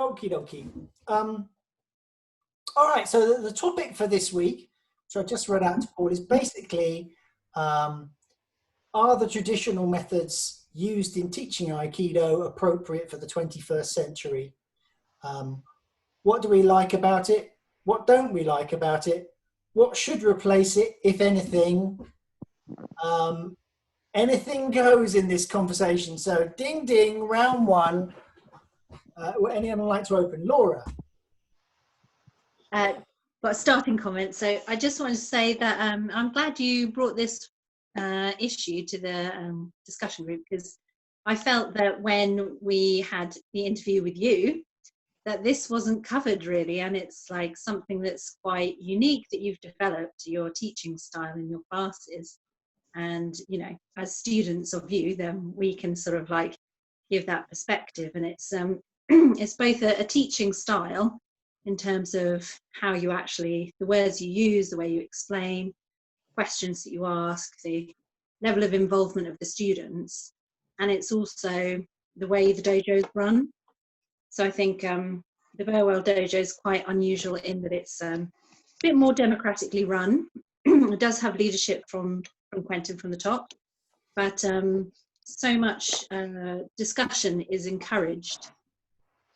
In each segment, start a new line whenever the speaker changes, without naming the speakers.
Okie dokie. All right, so the topic for this week, so I just read out to Paul, is basically, are the traditional methods used in teaching Aikido appropriate for the 21st century? What do we like about it? What don't we like about it? What should replace it, if anything? Anything goes in this conversation. So ding, ding, round one. Would anyone like to open? Laura.
Got a starting comment. So I just want to say that I'm glad you brought this issue to the discussion group, because I felt that when we had the interview with you, that this wasn't covered really, and it's like something that's quite unique that you've developed, your teaching style in your classes. And, you know, as students of you, then we can sort of like give that perspective. And it's it's both a teaching style in terms of how you actually, the words you use, the way you explain, questions that you ask, the level of involvement of the students, and it's also the way the dojo's run. So I think the Burwell Dojo is quite unusual in that it's a bit more democratically run. It does have leadership from Quentin from the top, but so much discussion is encouraged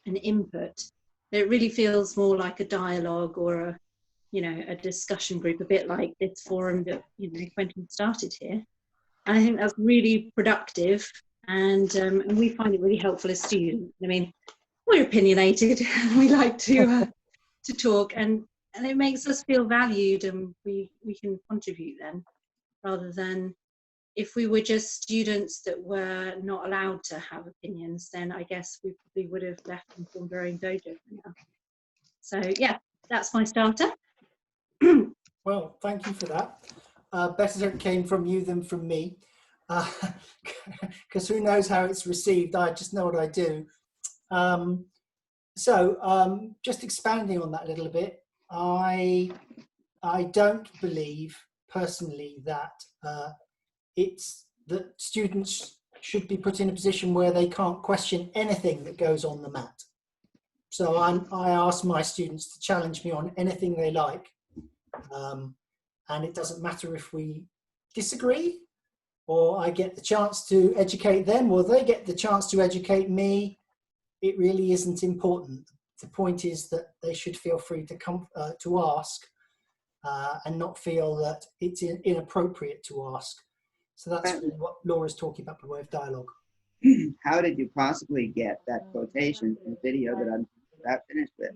and input. It really feels more like a dialogue or a, you know, a discussion group, a bit like this forum that, you know, Quentin started here. And I think that's really productive, and we find it really helpful as students. I mean, we're opinionated, we like to talk, and it makes us feel valued, and we can contribute then, rather than if we were just students that were not allowed to have opinions, then I guess we probably would have left and formed our own dojo now. So yeah, that's my starter.
Well, thank you for that. Better it came from you than from me, because who knows how it's received. I just know what I do. Just expanding on that a little bit, I don't believe personally that it's that students should be put in a position where they can't question anything that goes on the mat. So I ask my students to challenge me on anything they like, and it doesn't matter if we disagree, or I get the chance to educate them, or they get the chance to educate me. It really isn't important. The point is that they should feel free to come to ask, and not feel that it's inappropriate to ask. So that's really what Laura's talking about by way of dialogue.
How did you possibly get that quotation in the video that I'm about finished with?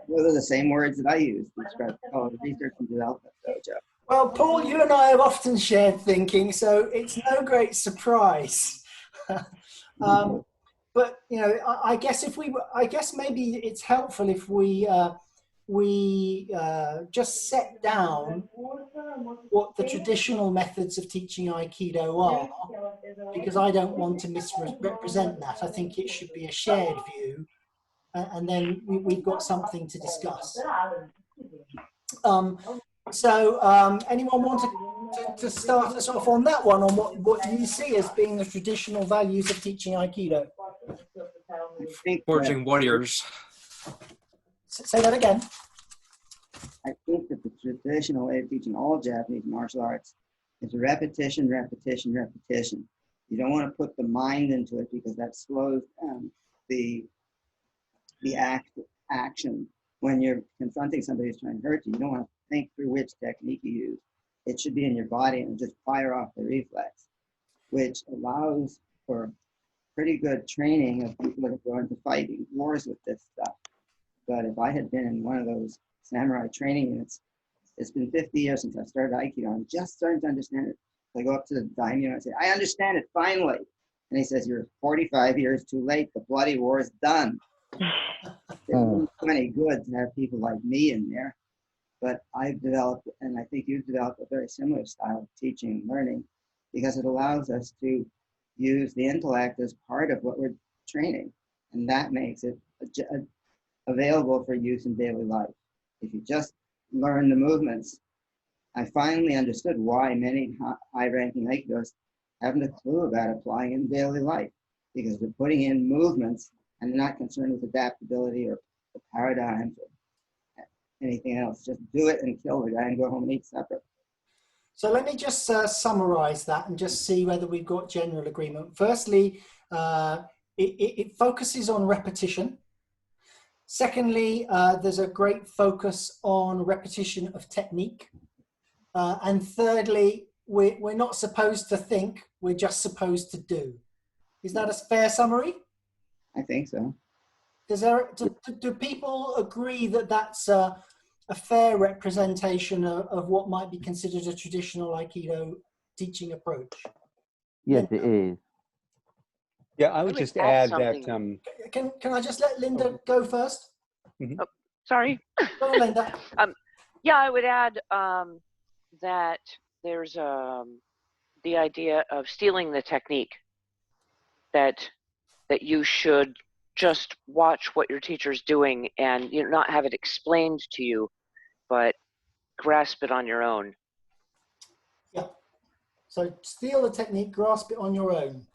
Those are the same words that I use to describe the research and development dojo.
Well, Paul, you and I have often shared thinking, so it's no great surprise. But you know, I guess maybe it's helpful if we just set down what the traditional methods of teaching Aikido are, because I don't want to misrepresent that. I think it should be a shared view, and then we've got something to discuss. Anyone want to start us off on that one, on what do you see as being the traditional values of teaching Aikido?
Forging warriors.
Say that again.
I think that the traditional way of teaching all Japanese martial arts is repetition, repetition, repetition. You don't want to put the mind into it, because that slows down the action. When you're confronting somebody who's trying to hurt you, you don't want to think through which technique you use. It should be in your body and just fire off the reflex, which allows for pretty good training of people that are going to fighting wars with this stuff. But if I had been in one of those samurai training units, it's been 50 years since I started Aikido. I'm just starting to understand it. I go up to the daimyo and I say, I understand it finally. And he says, you're 45 years too late. The bloody war is done. It wouldn't do any good to have people like me in there. But I've developed, and I think you've developed, a very similar style of teaching and learning, because it allows us to use the intellect as part of what we're training. And that makes it available for use in daily life. If you just learn the movements, I finally understood why many high-ranking Aikidos haven't a clue about applying in daily life. because they're putting in movements and they're not concerned with adaptability or the paradigms or anything else. Just do it and kill the guy and go home and eat supper.
So let me just summarize that and just see whether we've got general agreement. Firstly, it focuses on repetition. Secondly, there's a great focus on repetition of technique. And thirdly, we're not supposed to think, we're just supposed to do. Is that a fair summary?
I think so.
Do people agree that that's a fair representation of what might be considered a traditional Aikido teaching approach?
Yes, it is.
Yeah, I would just add that.
Can I just let Linda go first?
Mm-hmm.
Oh, sorry.
Go on, Linda.
Yeah, I would add that there's the idea of stealing the technique, that you should just watch what your teacher's doing and not have it explained to you, but grasp it on your own.
Yeah. So steal the technique, grasp it on your own.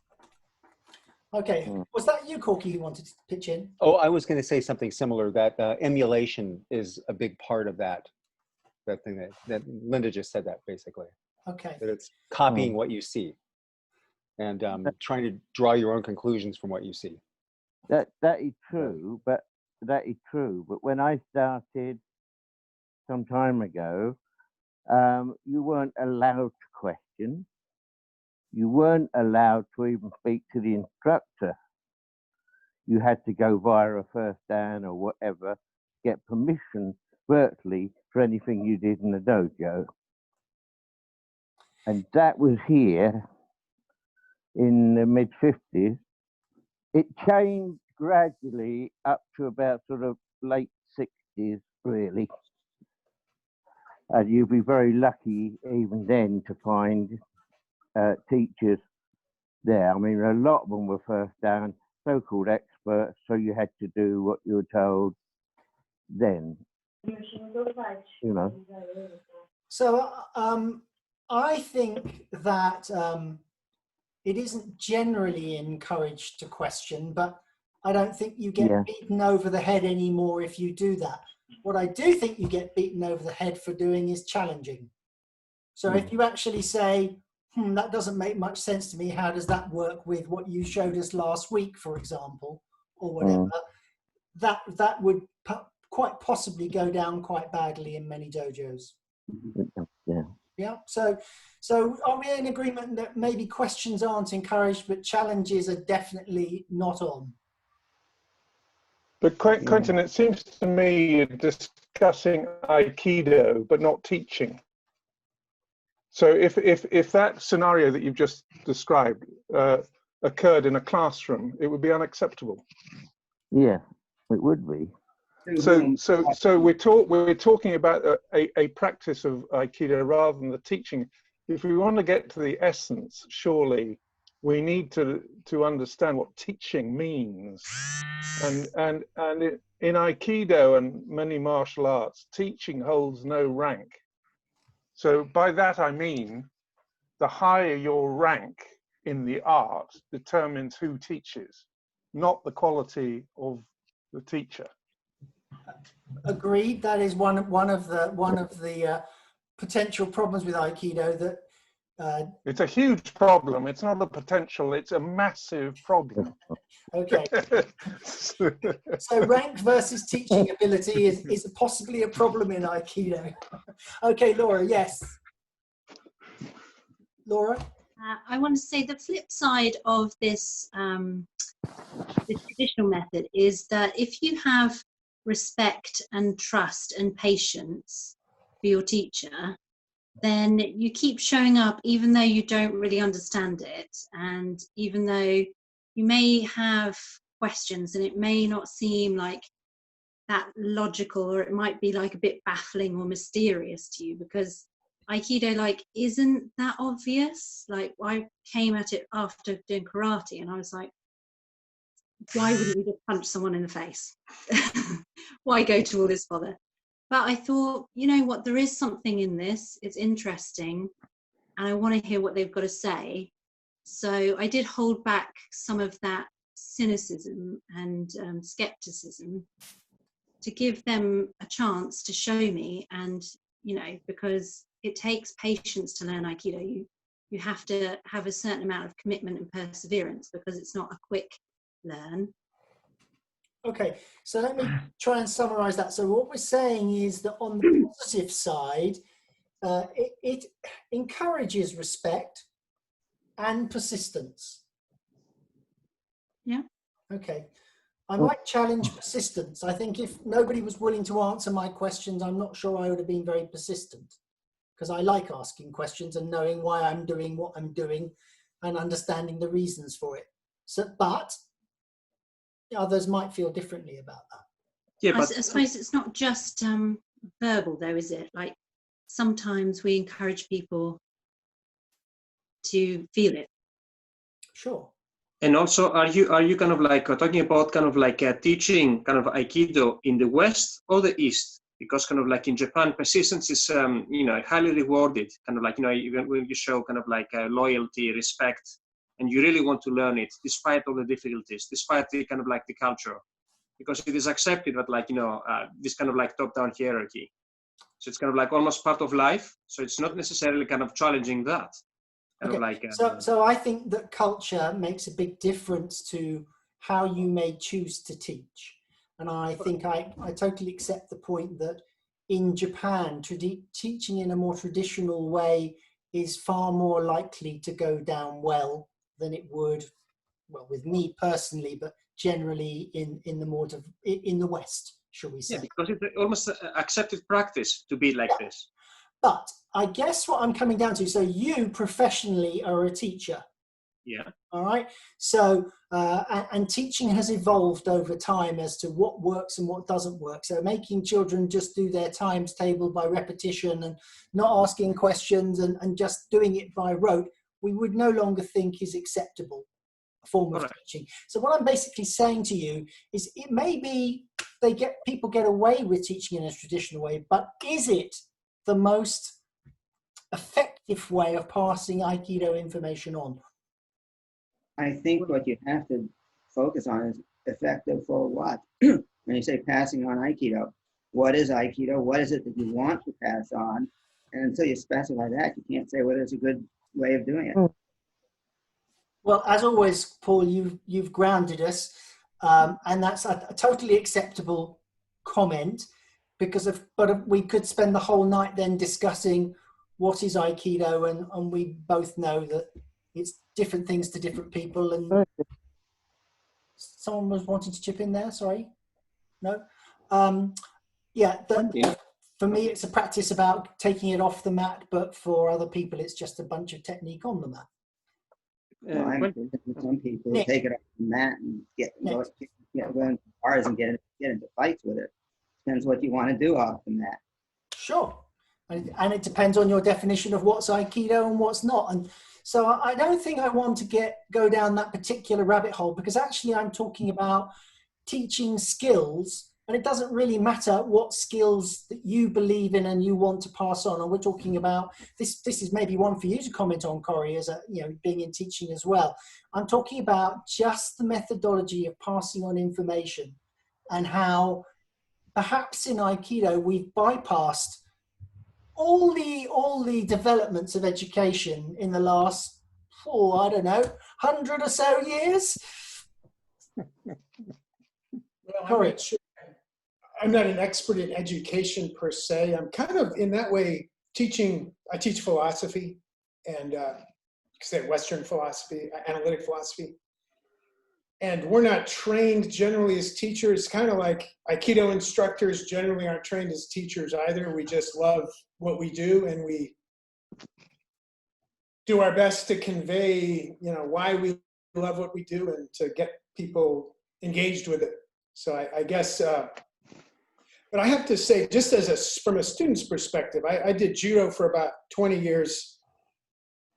Okay. Was that you, Corky, who wanted to pitch in?
Oh, I was going to say something similar, that emulation is a big part of that thing that Linda just said, that basically.
Okay.
That it's copying what you see and trying to draw your own conclusions from what you see.
That is true, but when I started some time ago, you weren't allowed to question. You weren't allowed to even speak to the instructor. You had to go via a first dan or whatever, get permission virtually for anything you did in the dojo. And that was here in the mid-50s. It changed gradually up to about sort of late 60s, really. And you'd be very lucky even then to find teachers there. I mean, a lot of them were first dan, so-called experts, so you had to do what you were told then.
So I think that it isn't generally encouraged to question, but I don't think you get beaten over the head anymore if you do that. What I do think you get beaten over the head for doing is challenging. So if you actually say, that doesn't make much sense to me, how does that work with what you showed us last week, for example, or whatever, that would quite possibly go down quite badly in many dojos. Yeah. So are we in agreement that maybe questions aren't encouraged, but challenges are definitely not on?
But Quentin, it seems to me you're discussing Aikido, but not teaching. So if that scenario that you've just described occurred in a classroom, it would be unacceptable.
Yeah, it would be.
So we're talking about a practice of Aikido rather than the teaching. If we want to get to the essence, surely we need to understand what teaching means. And in Aikido and many martial arts, teaching holds no rank. So by that I mean, the higher your rank in the art determines who teaches, not the quality of the teacher.
Agreed. That is one of the potential problems with Aikido. That
it's a huge problem. It's not a potential. It's a massive problem.
Okay. So rank versus teaching ability is possibly a problem in Aikido. Okay, Laura. Yes. Laura.
I want to say the flip side of this this traditional method is that if you have respect and trust and patience for your teacher, then you keep showing up even though you don't really understand it, and even though you may have questions and it may not seem like that logical, or it might be like a bit baffling or mysterious to you, because Aikido isn't that obvious. I came at it after doing karate and I was like, why wouldn't you just punch someone in the face? Why go to all this bother? But I thought, you know what, there is something in this. It's interesting. And I want to hear what they've got to say. So I did hold back some of that cynicism and skepticism to give them a chance to show me. And, you know, because it takes patience to learn Aikido. You have to have a certain amount of commitment and perseverance, because it's not a quick learn.
Okay, so let me try and summarize that. So what we're saying is that on the positive side, it encourages respect and persistence.
Yeah.
Okay. I might challenge persistence. I think if nobody was willing to answer my questions, I'm not sure I would have been very persistent, because I like asking questions and knowing why I'm doing what I'm doing and understanding the reasons for it. So, but others might feel differently about that.
Yeah,
I
but
suppose it's not just verbal though, is it? Like sometimes we encourage people to feel it.
Sure.
and also, are you kind of like talking about kind of like teaching kind of Aikido in the West or the East? Because kind of like in Japan, persistence is you know, highly rewarded. Kind of like, you know, even when you show kind of like loyalty, respect, and you really want to learn it despite all the difficulties, despite the kind of like the culture, because it is accepted that, like, you know, this kind of like top-down hierarchy. So it's kind of like almost part of life. So it's not necessarily kind of challenging that. Kind of like,
so I think that culture makes a big difference to how you may choose to teach. And I think I totally accept the point that in Japan, teaching in a more traditional way is far more likely to go down well than it would, well, with me personally, but generally in the West, shall we say.
yeah, because it's almost accepted practice to be like this.
But I guess what I'm coming down to, so you professionally are a teacher.
Yeah.
All right. So, and teaching has evolved over time as to what works and what doesn't work. So making children just do their times table by repetition and not asking questions and just doing it by rote, we would no longer think is acceptable form of teaching. So what I'm basically saying to you is it may be people get away with teaching in a traditional way, but is it the most effective way of passing Aikido information on?
I think what you have to focus on is effective for what? When you say passing on Aikido, what is Aikido? What is it that you want to pass on? And until you specify that, you can't say whether it's a good way of doing it.
Well, as always, Paul, you've grounded us, and that's a totally acceptable comment. But we could spend the whole night then discussing what is Aikido, and we both know that it's different things to different people. And someone was wanting to chip in there. Sorry, no. Yeah, for me, it's a practice about taking it off the mat, but for other people, it's just a bunch of technique on the mat.
Well, I agree with some people who take it off the mat and go into bars and get into fights with it. Depends what you want to do off the mat.
Sure. And it depends on your definition of what's Aikido and what's not. And so I don't think I want to go down that particular rabbit hole, because actually I'm talking about teaching skills, and it doesn't really matter what skills that you believe in and you want to pass on. And we're talking about this is maybe one for you to comment on, Corey, as being in teaching as well. I'm talking about just the methodology of passing on information, and how perhaps in Aikido we've bypassed all the developments of education in the last, 100 or so years.
Well, I'm not an expert in education per se. I'm kind of in that way teaching. I teach philosophy and say Western philosophy, analytic philosophy. And we're not trained generally as teachers, kind of like Aikido instructors generally aren't trained as teachers either. We just love what we do, and we do our best to convey, why we love what we do and to get people engaged with it. So I guess, but I have to say, just from a student's perspective, I did judo for about 20 years.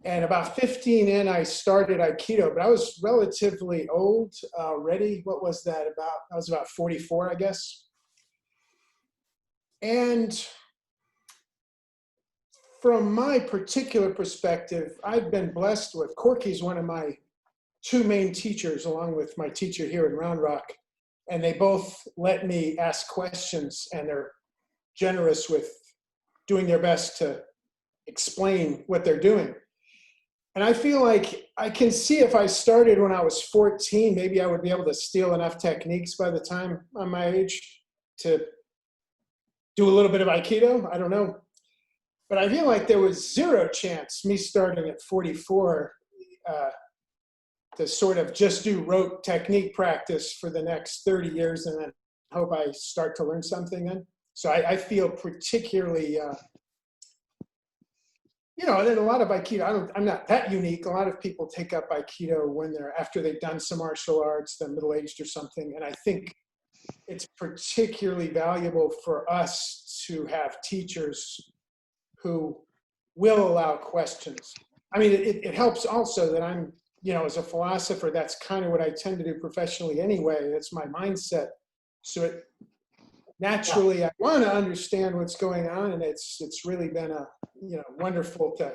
And about 15 in, I started Aikido, but I was relatively old already. What was that about? I was about 44, I guess. And from my particular perspective, I've been blessed with, Corky's one of my two main teachers, along with my teacher here in Round Rock, and they both let me ask questions, and they're generous with doing their best to explain what they're doing. And I feel like I can see if I started when I was 14, maybe I would be able to steal enough techniques by the time I'm my age to do a little bit of Aikido. I don't know. But I feel like there was zero chance me starting at 44 to sort of just do rote technique practice for the next 30 years and then hope I start to learn something then. So I feel particularly, you know, and a lot of Aikido, I'm not that unique. A lot of people take up Aikido when they're, after they've done some martial arts, they're middle-aged or something. And I think it's particularly valuable for us to have teachers who will allow questions. I mean, it helps also that I'm, you know, as a philosopher, that's kind of what I tend to do professionally anyway. That's my mindset. So it, naturally, I want to understand what's going on, and it's really been a, you know, wonderful to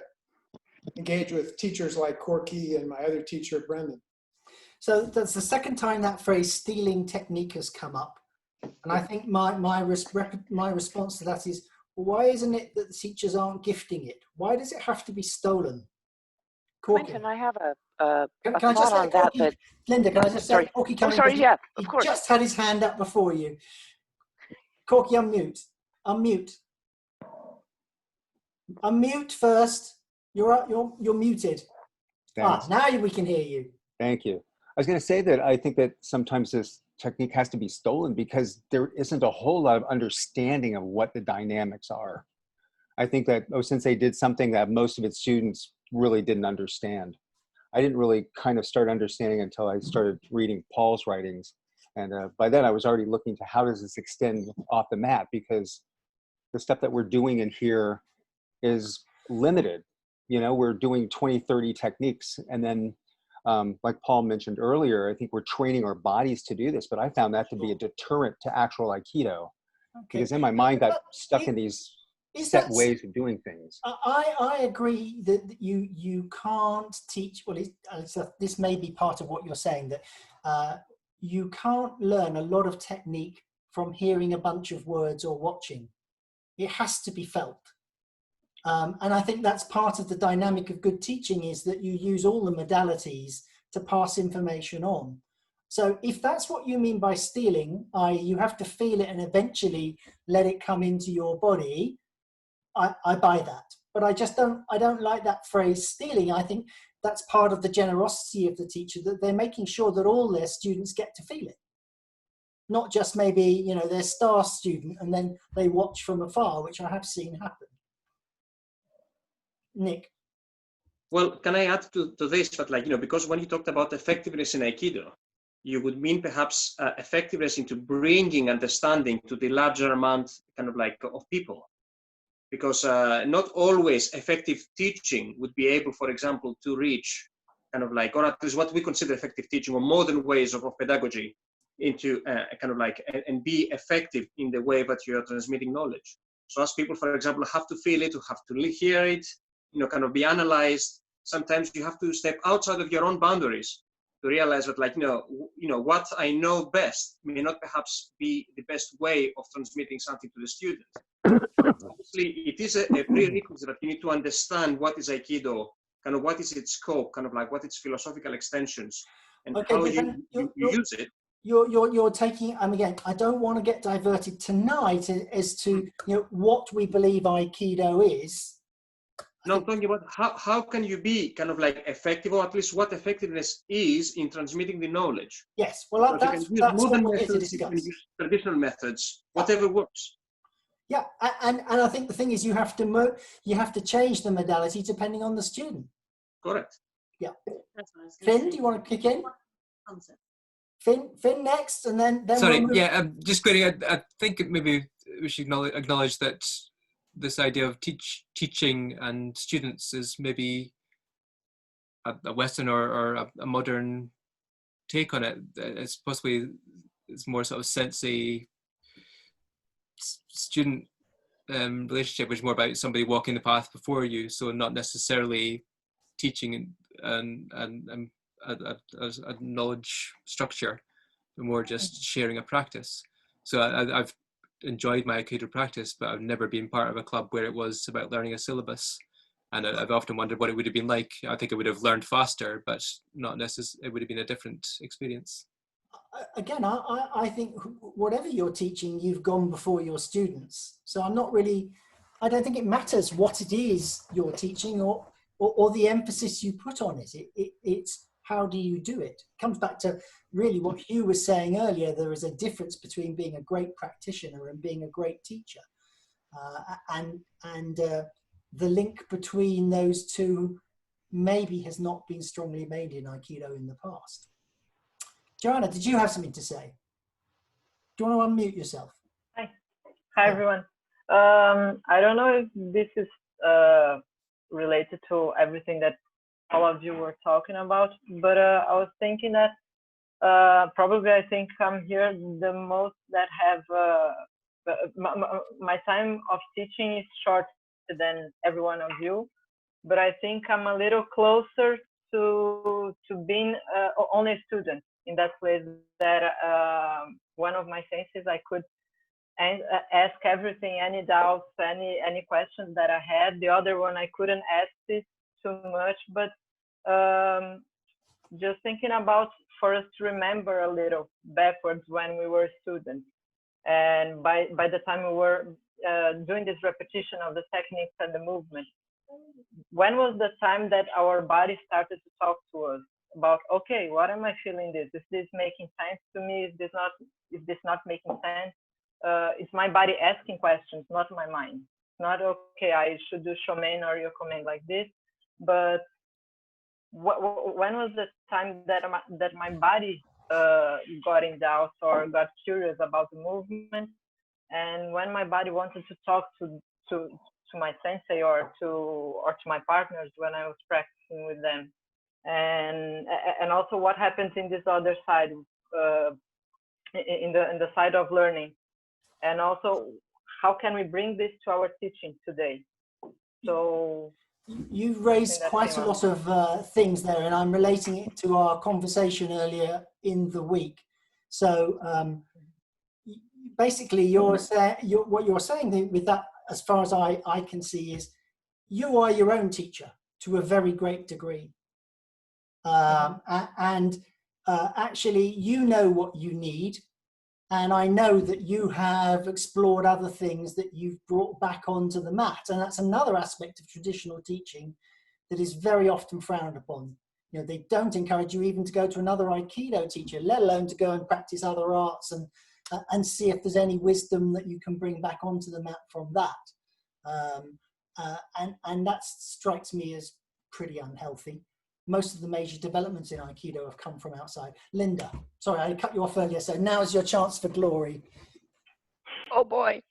engage with teachers like Corky and my other teacher, Brendan.
So that's the second time that phrase "stealing technique" has come up, and I think my response to that is, why isn't it that the teachers aren't gifting it? Why does it have to be stolen? Corky.
Quentin, I have a
Can I
thought
just say,
on that.
Corky, Linda, can I just say,
Sorry.
Corky
Oh,
coming
sorry.
in,
Yeah,
he
of course.
just had his hand up before you. Corky, unmute. Unmute. Unmute first. You're muted.
Thanks.
Now we can hear you.
Thank you. I was going to say that I think that sometimes this technique has to be stolen because there isn't a whole lot of understanding of what the dynamics are. I think that Sensei did something that most of its students really didn't understand. I didn't really kind of start understanding until I started reading Paul's writings. And by then I was already looking to how does this extend off the mat, because the stuff that we're doing in here is limited. You know, we're doing 20, 30 techniques. And then like Paul mentioned earlier, I think we're training our bodies to do this, but I found that to be a deterrent to actual Aikido. Okay. Because in my mind got stuck in these set ways of doing things.
I agree that you can't teach, well, this may be part of what you're saying, that you can't learn a lot of technique from hearing a bunch of words or watching. It has to be felt. And I think that's part of the dynamic of good teaching, is that you use all the modalities to pass information on. So if that's what you mean by stealing, you have to feel it and eventually let it come into your body, I buy that. But I don't like that phrase stealing. I think that's part of the generosity of the teacher, that they're making sure that all their students get to feel it. Not just maybe, you know, their star student and then they watch from afar, which I have seen happen. Nick.
Well, can I add to this? But like, you know, because when you talked about effectiveness in Aikido, you would mean perhaps effectiveness into bringing understanding to the larger amount kind of like of people. Because not always effective teaching would be able, for example, to reach kind of like, or at least what we consider effective teaching or modern ways of pedagogy into kind of like, and be effective in the way that you are transmitting knowledge. So as people, for example, have to feel it, to have to hear it, you know, kind of be analyzed. Sometimes you have to step outside of your own boundaries to realize that, like, you know, what I know best may not perhaps be the best way of transmitting something to the student. Obviously, it is a prerequisite that you need to understand what is Aikido, kind of what is its scope, kind of like what its philosophical extensions, and how you use it.
You're taking, again, I don't want to get diverted tonight as to, you know, what we believe Aikido is.
No, I'm talking about how can you be kind of like effective, or at least what effectiveness is in transmitting the knowledge.
Yes, well, that's
modern
what we're here to
methods, you
discuss.
can use traditional methods, whatever works.
Yeah, and I think the thing is you have to change the modality depending on the student.
Correct.
Yeah.
That's what I was
Finn,
say.
do you want to kick in? Finn next, and then
sorry,
we'll
yeah, I'm just going. I think maybe we should acknowledge that this idea of teaching and students is maybe a Western or a modern take on it. It's possibly it's more sort of sensei student relationship, which is more about somebody walking the path before you, so not necessarily teaching and a knowledge structure, but more just sharing a practice. So I've enjoyed my Aikido practice, but I've never been part of a club where it was about learning a syllabus. And I've often wondered what it would have been like. I think I would have learned faster, but not necessarily, it would have been a different experience.
Again, I think whatever you're teaching, you've gone before your students. So I don't think it matters what it is you're teaching or the emphasis you put on it. It's how do you do it? It comes back to really what Hugh was saying earlier. There is a difference between being a great practitioner and being a great teacher. And the link between those two maybe has not been strongly made in Aikido in the past. Joanna, did you have something to say? Do you want to unmute yourself?
Hi everyone. I don't know if this is related to everything that all of you were talking about, but I was thinking that probably I think I'm here the most that have my time of teaching is short than every one of you, but I think I'm a little closer to being only a student, in that place that one of my senses I could ask everything, any doubts, any questions that I had. The other one I couldn't ask this too much, but just thinking about for us to remember a little backwards when we were students, and by the time we were doing this repetition of the techniques and the movement, when was the time that our body started to talk to us about, okay, what am I feeling this? Is this making sense to me? Is this not making sense? It's my body asking questions, not my mind. Not, okay, I should do shomen or yokomen like this, but when was the time that my body got in doubt or got curious about the movement, and when my body wanted to talk to my sensei or to my partners when I was practicing with them, and also what happens in this other side, in the side of learning, and also how can we bring this to our teaching today? So
you've raised quite a lot of things there, and I'm relating it to our conversation earlier in the week. So basically, what you're saying with that, as far as I can see, is you are your own teacher to a very great degree. And actually, you know what you need. And I know that you have explored other things that you've brought back onto the mat. And that's another aspect of traditional teaching that is very often frowned upon. You know, they don't encourage you even to go to another Aikido teacher, let alone to go and practice other arts and see if there's any wisdom that you can bring back onto the mat from that. And that strikes me as pretty unhealthy. Most of the major developments in Aikido have come from outside. Linda, sorry, I cut you off earlier, so now is your chance for glory.
Oh boy.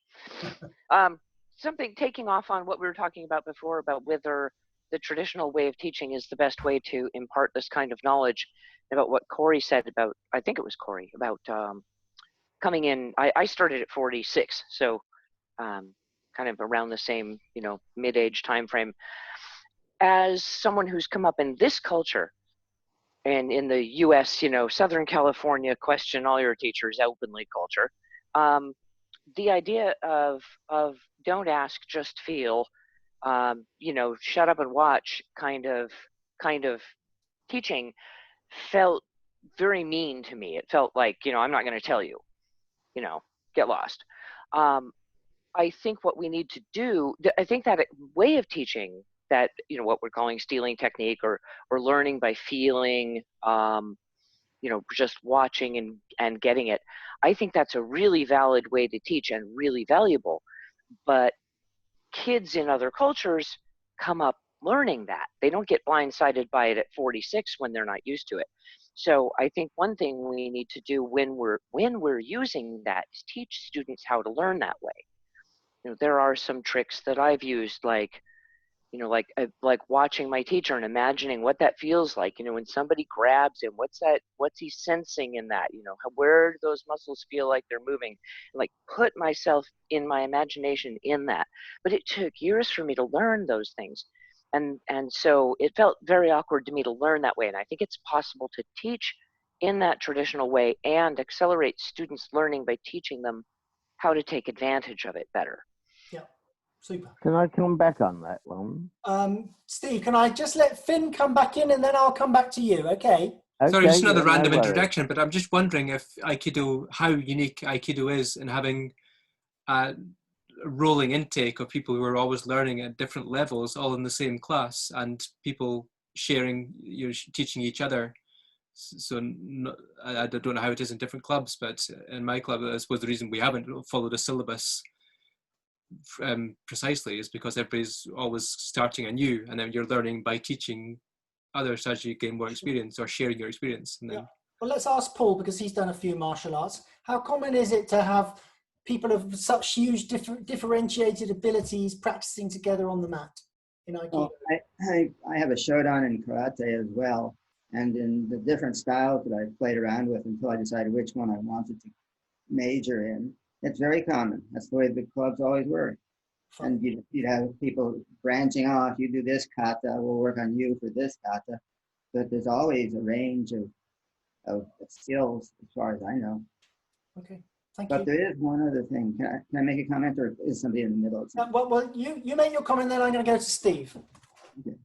Something taking off on what we were talking about before about whether the traditional way of teaching is the best way to impart this kind of knowledge, about what Corey said about, I think it was Corey, about coming in. I started at 46, so kind of around the same, mid-age time frame. As someone who's come up in this culture, and in the US, Southern California, question all your teachers openly culture, the idea of don't ask, just feel, shut up and watch kind of teaching felt very mean to me. It felt like, I'm not going to tell you, get lost. I think what we need to do, I think that way of teaching, that what we're calling stealing technique or learning by feeling, just watching and getting it, I think that's a really valid way to teach and really valuable. But kids in other cultures come up learning that. They don't get blindsided by it at 46 when they're not used to it. So I think one thing we need to do when we're using that is teach students how to learn that way. There are some tricks that I've used, like like watching my teacher and imagining what that feels like, when somebody grabs him, what's he sensing in that, where do those muscles feel like they're moving, like put myself in my imagination in that. But it took years for me to learn those things. And so it felt very awkward to me to learn that way. And I think it's possible to teach in that traditional way and accelerate students' learning by teaching them how to take advantage of it better.
Yeah, super.
Can I come back on that one?
Steve, can I just let Finn come back in and then I'll come back to you, okay?
Sorry, just another
yeah,
random
no worries.
introduction, but I'm just wondering if Aikido, how unique Aikido is in having a rolling intake of people who are always learning at different levels, all in the same class, and people sharing, teaching each other. So I don't know how it is in different clubs, but in my club, I suppose the reason we haven't followed a syllabus precisely is because everybody's always starting anew, and then you're learning by teaching others as you gain more experience or sharing your experience. And then,
yeah. Well, let's ask Paul, because he's done a few martial arts. How common is it to have people of such huge differentiated abilities practicing together on the mat in Aikido?
Well, I have a shodan in karate as well, and in the different styles that I played around with until I decided which one I wanted to major in, it's very common. That's the way the clubs always were. And you'd have people branching off. You do this kata, we'll work on you for this kata. But there's always a range of skills as far as I know.
Okay, thank you.
But there is one other thing. Can I make a comment, or is somebody in the middle?
Well, you make your comment, then I'm going to go to Steve.
Okay.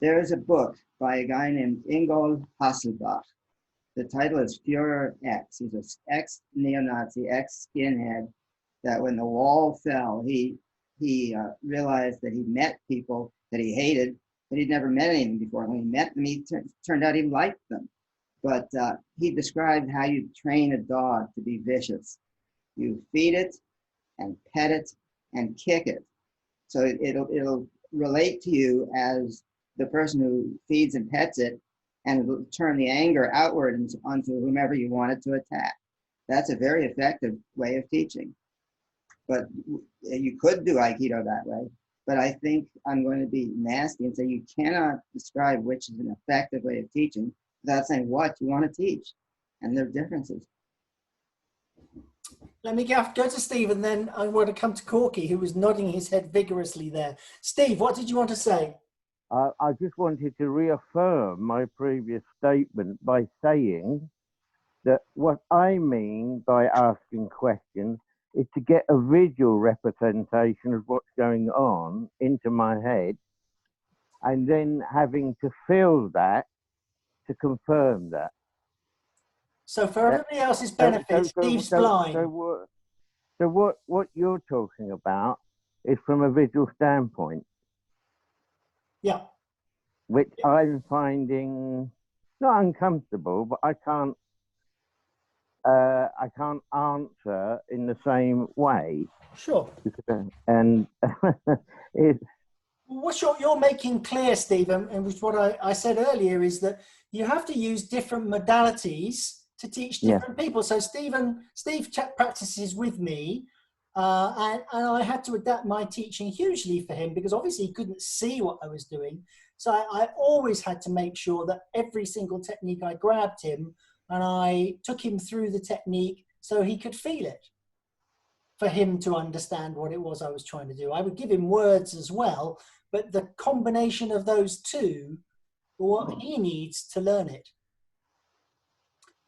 There is a book by a guy named Ingold Hasselbach. The title is Führer X. He's an ex-neo-Nazi, ex-skinhead, that when the wall fell, he realized that he met people that he hated, but he'd never met anyone before. When he met them, turned out he liked them. But he described how you train a dog to be vicious. You feed it and pet it and kick it. So it'll relate to you as the person who feeds and pets it, and it'll turn the anger outward onto whomever you want it to attack. That's a very effective way of teaching. But you could do Aikido that way. But I think I'm going to be nasty and say you cannot describe which is an effective way of teaching without saying what you want to teach. And there are differences.
Let me go to Steve, and then I want to come to Corky, who was nodding his head vigorously there. Steve, what did you want to say?
I just wanted to reaffirm my previous statement by saying that what I mean by asking questions is to get a visual representation of what's going on into my head, and then having to feel that to confirm that.
So for everybody else's benefit, Steve's blind.
So what you're talking about is from a visual standpoint.
Yeah.
Which I'm finding not uncomfortable, but I can't answer in the same way.
Sure.
And
what you're making clear, Steve, and which what I said earlier, is that you have to use different modalities to teach different people. So Steve practices with me, and I had to adapt my teaching hugely for him, because obviously he couldn't see what I was doing. So I always had to make sure that every single technique I grabbed him and I took him through the technique so he could feel it, for him to understand what it was I was trying to do. I would give him words as well, but the combination of those two are what he needs to learn it.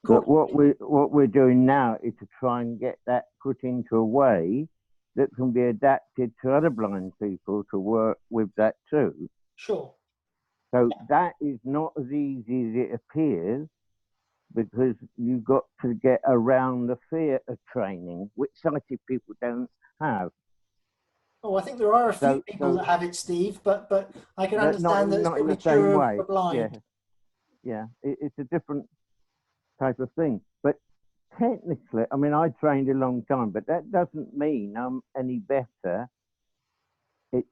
But what we're doing now is to try and get that put into a way that can be adapted to other blind people to work with that too.
Sure.
So that is not as easy as it appears, because you've got to get around the fear of training, which sighted people don't have.
Oh, I think there are a few people that have it, Steve, but I can understand that it's probably true for blind.
Yeah, it's a different type of thing. But technically, I mean, I trained a long time, but that doesn't mean I'm any better. It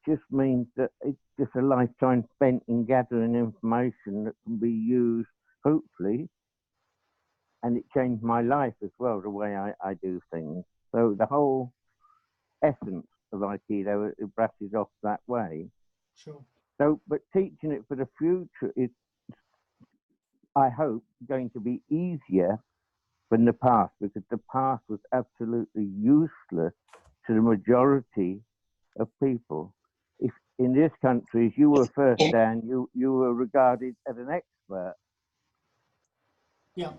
just means that it's just a lifetime spent in gathering information that can be used, hopefully. And it changed my life as well, the way I do things. So the whole essence of Aikido, it brushes off that way.
Sure.
So, but teaching it for the future is, I hope, going to be easier than the past, because the past was absolutely useless to the majority of people. If in this country, if you were first dan, you were regarded as an expert.
Yeah.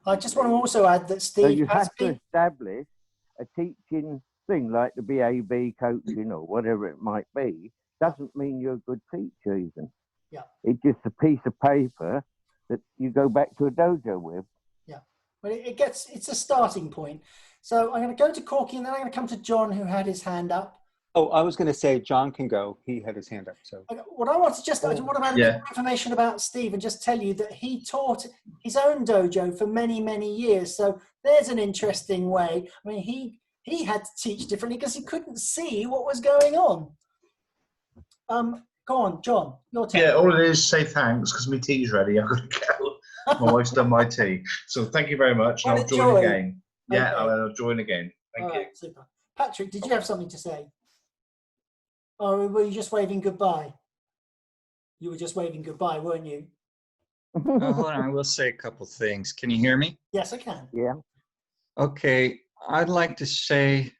I just want to also add that Steve
So you
has
have to
been,
establish a teaching thing like the BAB coaching or whatever it might be. Doesn't mean you're a good teacher even.
Yeah.
It's just a piece of paper that you go back to a dojo with.
Yeah. But it's a starting point. So I'm going to go to Corky and then I'm going to come to John, who had his hand up.
Oh, I was going to say John can go. He had his hand up. So
What I want to just, I want to add a bit more information about Steve and just tell you that he taught his own dojo for many, many years. So there's an interesting way. I mean, he had to teach differently because he couldn't see what was going on. Go on, John, your turn.
Yeah, all it is, say thanks because my tea's ready. I've got to go. My wife's done my tea. So thank you very much. And I'll join again. Yeah,
Okay.
I'll join again. Thank you.
Right, super. Patrick, did you have something to say? Or were you just waving goodbye? You were just waving goodbye, weren't you?
Hold on, I will say a couple things. Can you hear me?
Yes, I can.
Yeah.
Okay, I'd like to say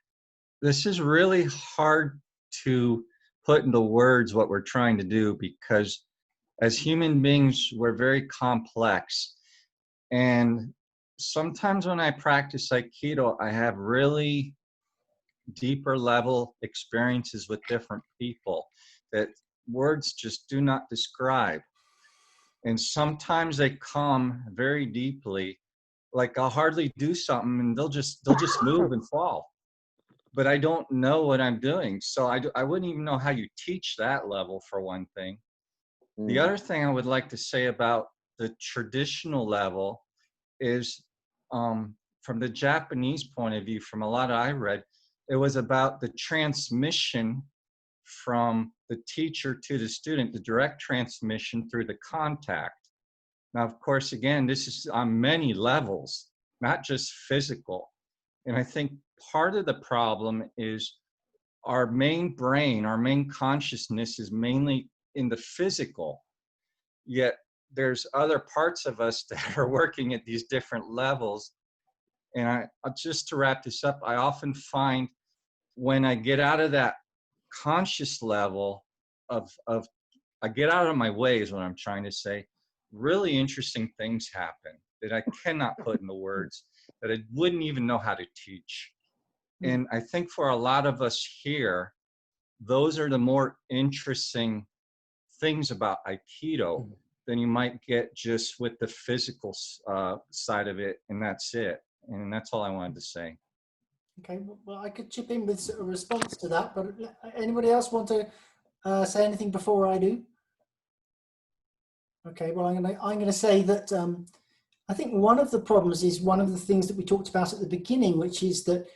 this is really hard to put into words what we're trying to do, because as human beings, we're very complex. And sometimes when I practice Aikido, I have really deeper level experiences with different people that words just do not describe. And sometimes they come very deeply, like I'll hardly do something and they'll just move and fall, but I don't know what I'm doing. So I wouldn't even know how you teach that level, for one thing. The other thing I would like to say about the traditional level is, from the Japanese point of view, from a lot I read, it was about the transmission from the teacher to the student, the direct transmission through the contact. Now, of course, again, this is on many levels, not just physical. And I think part of the problem is our main brain, our main consciousness is mainly in the physical, yet there's other parts of us that are working at these different levels. And just to wrap this up, I often find when I get out of that conscious level of I get out of my way is what I'm trying to say, really interesting things happen that I cannot put into words, that I wouldn't even know how to teach. And I think for a lot of us here, those are the more interesting things about Aikido than you might get just with the physical side of it, and that's it. And that's all I wanted to say.
Okay, well, I could chip in with a response to that, but anybody else want to say anything before I do? Okay, well, I'm going to say that I think one of the problems is one of the things that we talked about at the beginning, which is that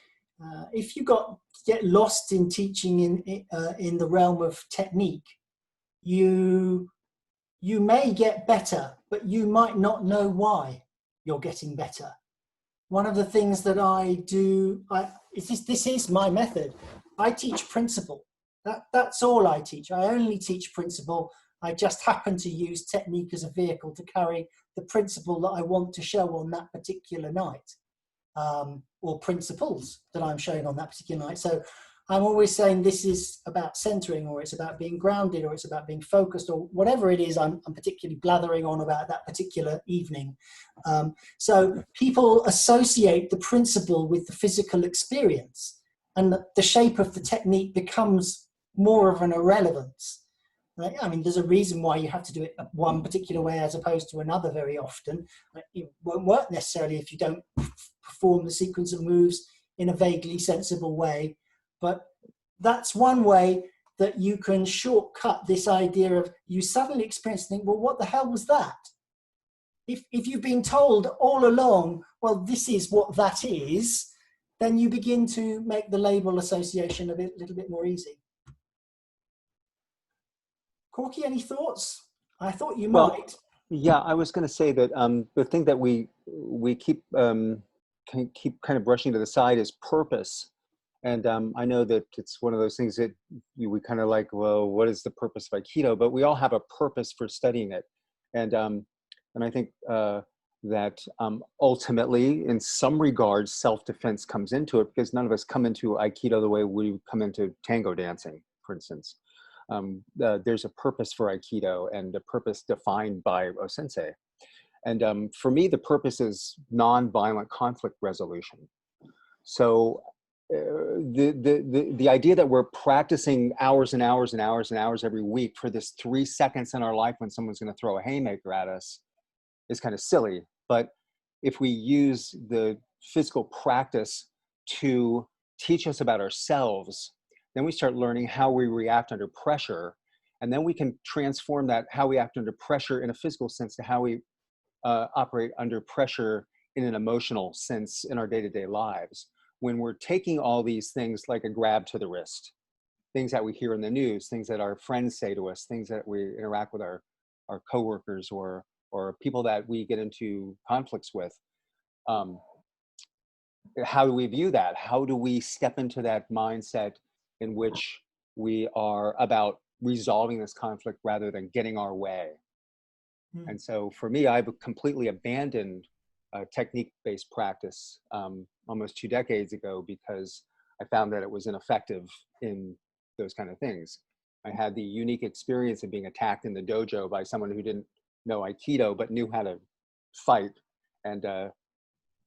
if you get lost in teaching in the realm of technique, you may get better, but you might not know why you're getting better. One of the things that I do, this is my method. I teach principle. That's all I teach. I only teach principle. I just happen to use technique as a vehicle to carry the principle that I want to show on that particular night, or principles that I'm showing on that particular night. So I'm always saying this is about centering, or it's about being grounded, or it's about being focused, or whatever it is I'm particularly blathering on about that particular evening. So people associate the principle with the physical experience, and the shape of the technique becomes more of an irrelevance. Right? I mean, there's a reason why you have to do it one particular way as opposed to another very often. It won't work necessarily if you don't perform the sequence of moves in a vaguely sensible way. But that's one way that you can shortcut this idea of you suddenly experience and think, well, what the hell was that? If you've been told all along, well, this is what that is, then you begin to make the label association a little bit more easy. Corky, any thoughts? I thought you might.
Yeah, I was going to say that the thing that we keep kind of brushing to the side is purpose. And I know that it's one of those things that we kind of like, well, what is the purpose of Aikido? But we all have a purpose for studying it. And I think that ultimately, in some regards, self-defense comes into it, because none of us come into Aikido the way we come into tango dancing, for instance. There's a purpose for Aikido, and a purpose defined by a sensei. And for me, the purpose is non-violent conflict resolution. So the idea that we're practicing hours and hours and hours and hours every week for this 3 seconds in our life when someone's going to throw a haymaker at us is kind of silly. But if we use the physical practice to teach us about ourselves, then we start learning how we react under pressure. And then we can transform that, how we act under pressure in a physical sense, to how we operate under pressure in an emotional sense in our day-to-day lives. When we're taking all these things like a grab to the wrist, things that we hear in the news, things that our friends say to us, things that we interact with our coworkers or people that we get into conflicts with, how do we view that? How do we step into that mindset in which we are about resolving this conflict rather than getting our way? And so for me, I've completely abandoned technique-based practice almost 2 decades ago, because I found that it was ineffective in those kind of things. I had the unique experience of being attacked in the dojo by someone who didn't know Aikido but knew how to fight. And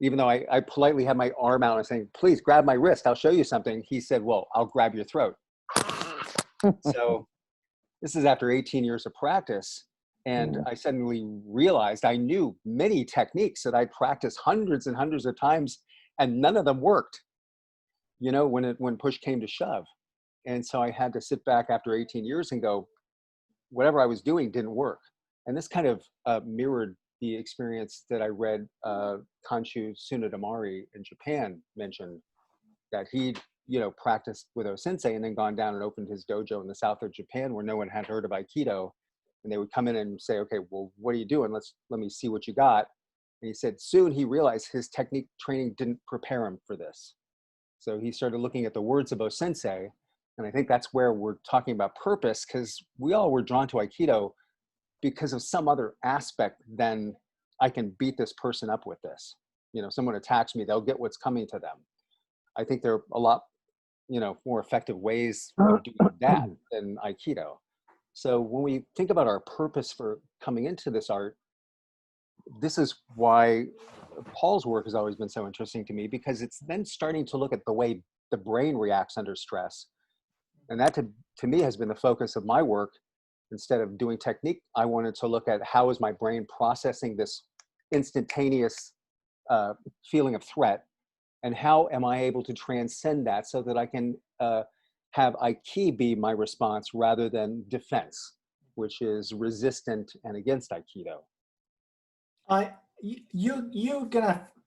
even though I politely had my arm out and saying, please grab my wrist, I'll show you something, he said, well, I'll grab your throat. So this is after 18 years of practice. And I suddenly realized I knew many techniques that I'd practiced hundreds and hundreds of times, and none of them worked, you know, when push came to shove. And so I had to sit back after 18 years and go, whatever I was doing didn't work. And this kind of mirrored the experience that I read Kanshu Tsunedamari in Japan mentioned, that he'd, you know, practiced with O-sensei and then gone down and opened his dojo in the south of Japan where no one had heard of Aikido. And they would come in and say, okay, well, what are you doing? Let me see what you got. And he said, soon he realized his technique training didn't prepare him for this. So he started looking at the words of O-sensei. And I think that's where we're talking about purpose, because we all were drawn to Aikido because of some other aspect than I can beat this person up with this. You know, someone attacks me, they'll get what's coming to them. I think there are a lot, you know, more effective ways of doing that than Aikido. So when we think about our purpose for coming into this art, this is why Paul's work has always been so interesting to me, because it's then starting to look at the way the brain reacts under stress. And that to me has been the focus of my work. Instead of doing technique, I wanted to look at how is my brain processing this instantaneous feeling of threat, and how am I able to transcend that so that I can have Aiki be my response rather than defense, which is resistant and against Aikido.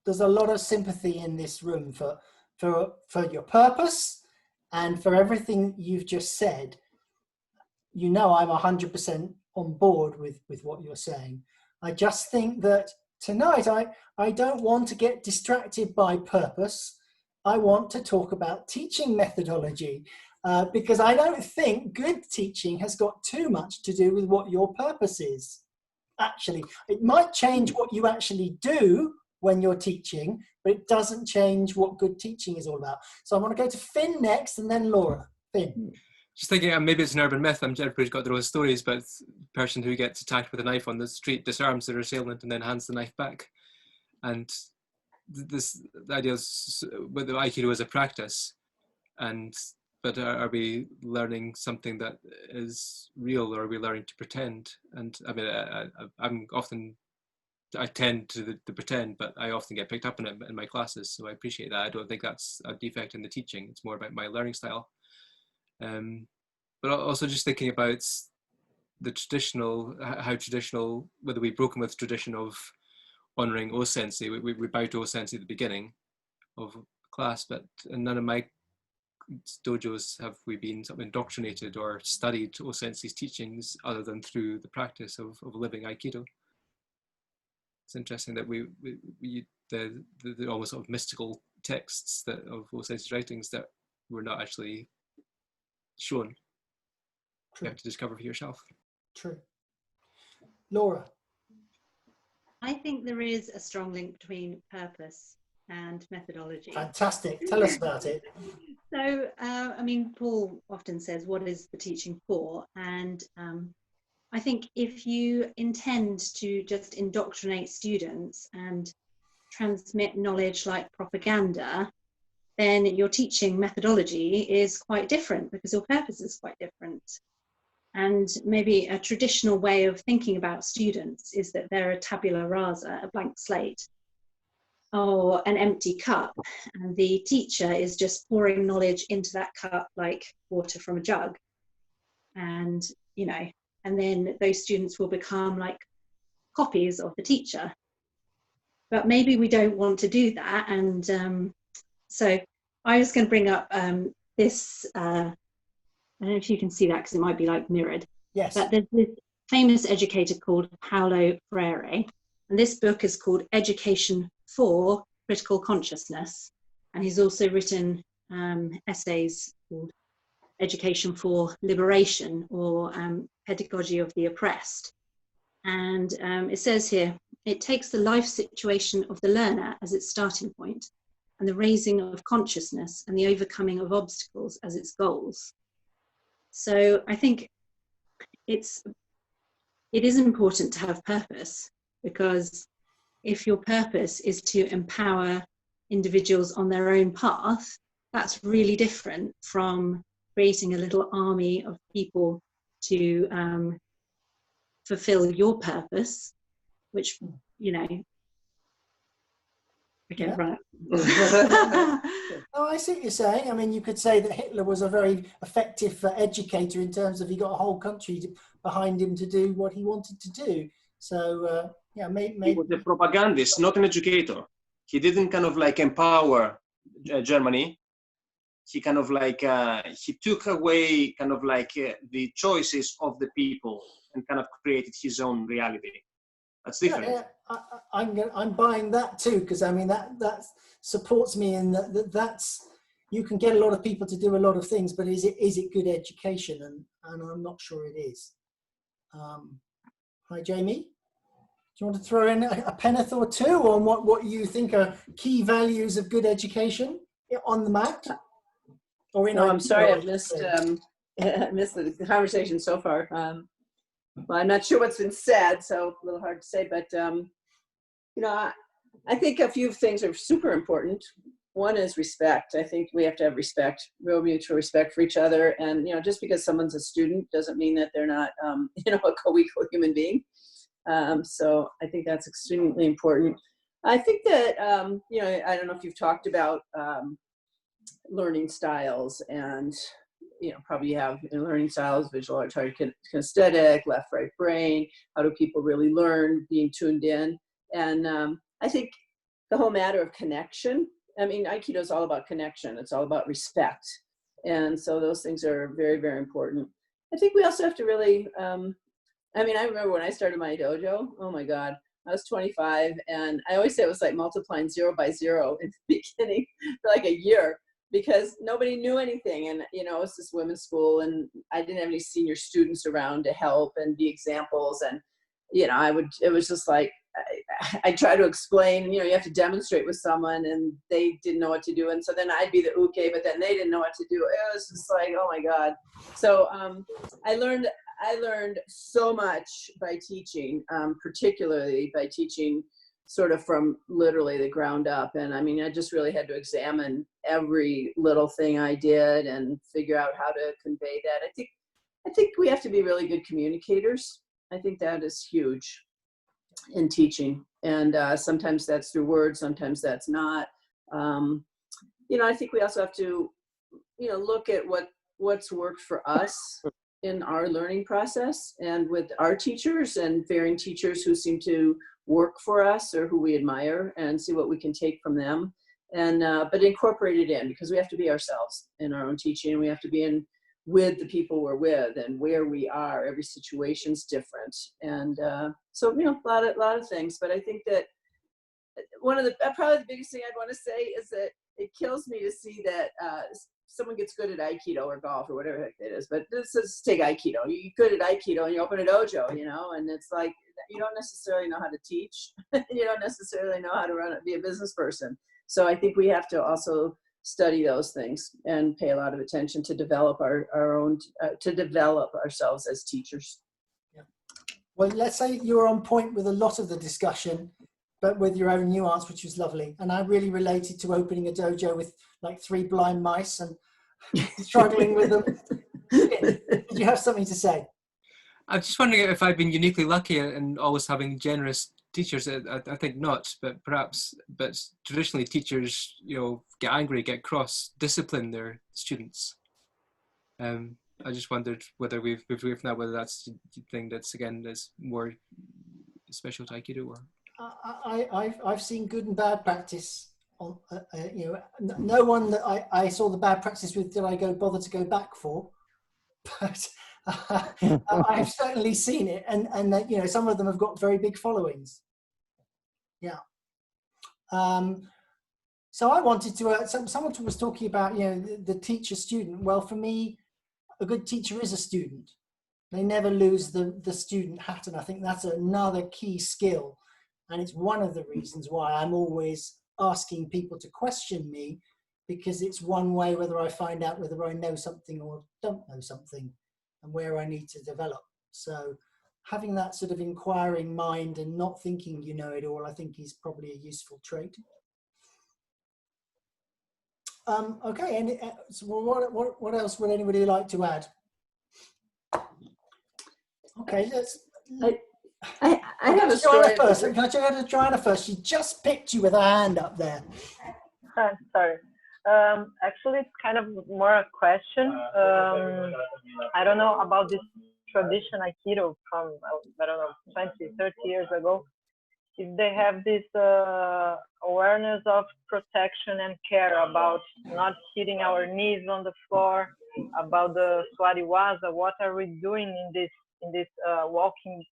There's a lot of sympathy in this room for your purpose and for everything you've just said. You know, I'm 100% on board with what you're saying. I just think that tonight I don't want to get distracted by purpose. I want to talk about teaching methodology, because I don't think good teaching has got too much to do with what your purpose is. Actually, it might change what you actually do when you're teaching, but it doesn't change what good teaching is all about. So I want to go to Finn next, and then Laura. Finn.
Just thinking, maybe it's an urban myth, everybody's got their own stories, but the person who gets attacked with a knife on the street disarms their assailant and then hands the knife back. And the idea is with the Aikido as a practice, but are we learning something that is real, or are we learning to pretend? And I mean, I tend to the pretend, but I often get picked up on it in my classes, so I appreciate that. I don't think that's a defect in the teaching. It's more about my learning style. But also just thinking about the how traditional, whether we've broken with tradition of honoring O-sensei. We bow to O-sensei at the beginning of class, but in none of my dojos have we been sort of indoctrinated or studied O-sensei's teachings other than through the practice of living Aikido. It's interesting that the almost sort of mystical texts of O-sensei's writings that we're not actually shown.
True.
You have to discover for yourself.
True. Laura?
I think there is a strong link between purpose and methodology.
Fantastic. Tell us about it.
So, I mean, Paul often says, what is the teaching for? And I think if you intend to just indoctrinate students and transmit knowledge like propaganda, then your teaching methodology is quite different because your purpose is quite different. And maybe a traditional way of thinking about students is that they're a tabula rasa, a blank slate, or an empty cup, and the teacher is just pouring knowledge into that cup like water from a jug. And, you know, and then those students will become like copies of the teacher. But maybe we don't want to do that. And so I was going to bring up this, I don't know if you can see that because it might be like mirrored.
Yes.
But there's this famous educator called Paulo Freire, and this book is called Education for Critical Consciousness. And he's also written essays called Education for Liberation, or Pedagogy of the Oppressed. And it says here, it takes the life situation of the learner as its starting point, and the raising of consciousness and the overcoming of obstacles as its goals. So I think it is important to have purpose, because if your purpose is to empower individuals on their own path, that's really different from creating a little army of people to fulfill your purpose, which, you know, okay, right.
Oh, I see what you're saying. I mean, you could say that Hitler was a very effective educator in terms of he got a whole country behind him to do what he wanted to do. So, yeah, maybe...
He was a propagandist, not an educator. He didn't kind of like empower Germany. He kind of like, he took away kind of like the choices of the people and kind of created his own reality. That's different.
Yeah, I'm buying that too, because I mean that supports me in that's you can get a lot of people to do a lot of things, but is it good education? And I'm not sure it is. Hi, Jamie. Do you want to throw in a penneth or two on what you think are key values of good education on the mat? Or in
no, I'm sorry, I missed the conversation so far. Well, I'm not sure what's been said, so a little hard to say, but you know, I think a few things are super important. One is respect. I think we have to have respect, real mutual respect for each other. And, you know, just because someone's a student doesn't mean that they're not, you know, a co-equal human being. So I think that's extremely important. I think that, you know, I don't know if you've talked about learning styles, and you know, probably have learning styles, visual, auditory, kinesthetic, left, right brain. How do people really learn? Being tuned in. And I think the whole matter of connection, I mean, Aikido is all about connection. It's all about respect. And so those things are very, very important. I think we also have to really, I mean, I remember when I started my dojo, oh my God, I was 25, and I always say it was like multiplying 0 by 0 in the beginning for like a year, because nobody knew anything. And, you know, it was this women's school, and I didn't have any senior students around to help and be examples. And, you know, it was just like, I try to explain, you know, you have to demonstrate with someone, and they didn't know what to do. And so then I'd be the uke, but then they didn't know what to do. It was just like, oh my God. So I learned so much by teaching, particularly by teaching sort of from literally the ground up. And I mean, I just really had to examine every little thing I did and figure out how to convey that. I think we have to be really good communicators. I think that is huge in teaching. And sometimes that's through words, sometimes that's not. You know, I think we also have to, you know, look at what's worked for us in our learning process, and with our teachers and varying teachers who seem to work for us or who we admire, and see what we can take from them, and but incorporate it in, because we have to be ourselves in our own teaching. We have to be in with the people we're with and where we are. Every situation's different, and so, you know, a lot of things. But I think that one of the probably the biggest thing I'd want to say is that it kills me to see that someone gets good at Aikido or golf or whatever it is, but let's take Aikido. You're good at Aikido and you open a dojo, you know, and it's like, you don't necessarily know how to teach. You don't necessarily know how to be a business person. So I think we have to also study those things and pay a lot of attention to develop our own, to develop ourselves as teachers.
Yeah. Well, let's say you were on point with a lot of the discussion, but with your own nuance, which was lovely. And I really related to opening a dojo with like 3 blind mice and struggling with them. Did you have something to say?
I'm just wondering if I've been uniquely lucky in always having generous teachers. I think not, but perhaps. But traditionally, teachers, get angry, get cross, discipline their students. I just wondered whether we've now whether that's the thing that's again is more special to Aikido or.
I've seen good and bad practice. No one that I saw the bad practice with did I bother to go back for, but I've certainly seen it, and some of them have got very big followings. Yeah. So I wanted to. Someone was talking about the teacher-student. Well, for me, a good teacher is a student. They never lose the student hat, and I think that's another key skill. And it's one of the reasons why I'm always asking people to question me, because it's one way whether I find out whether I know something or don't know something and where I need to develop. So having that sort of inquiring mind and not thinking you know it all, I think is probably a useful trait. Okay, and so what else would anybody like to add? Okay, let's...
I have a story.
First. Can I go to Joanna first? She just picked you with a hand up there.
Sorry. Actually, it's kind of more a question. I don't know about this tradition Aikido from, I don't know, 20, 30 years ago. If they have this awareness of protection and care about not hitting our knees on the floor, about the Swariwaza, what are we doing in this walking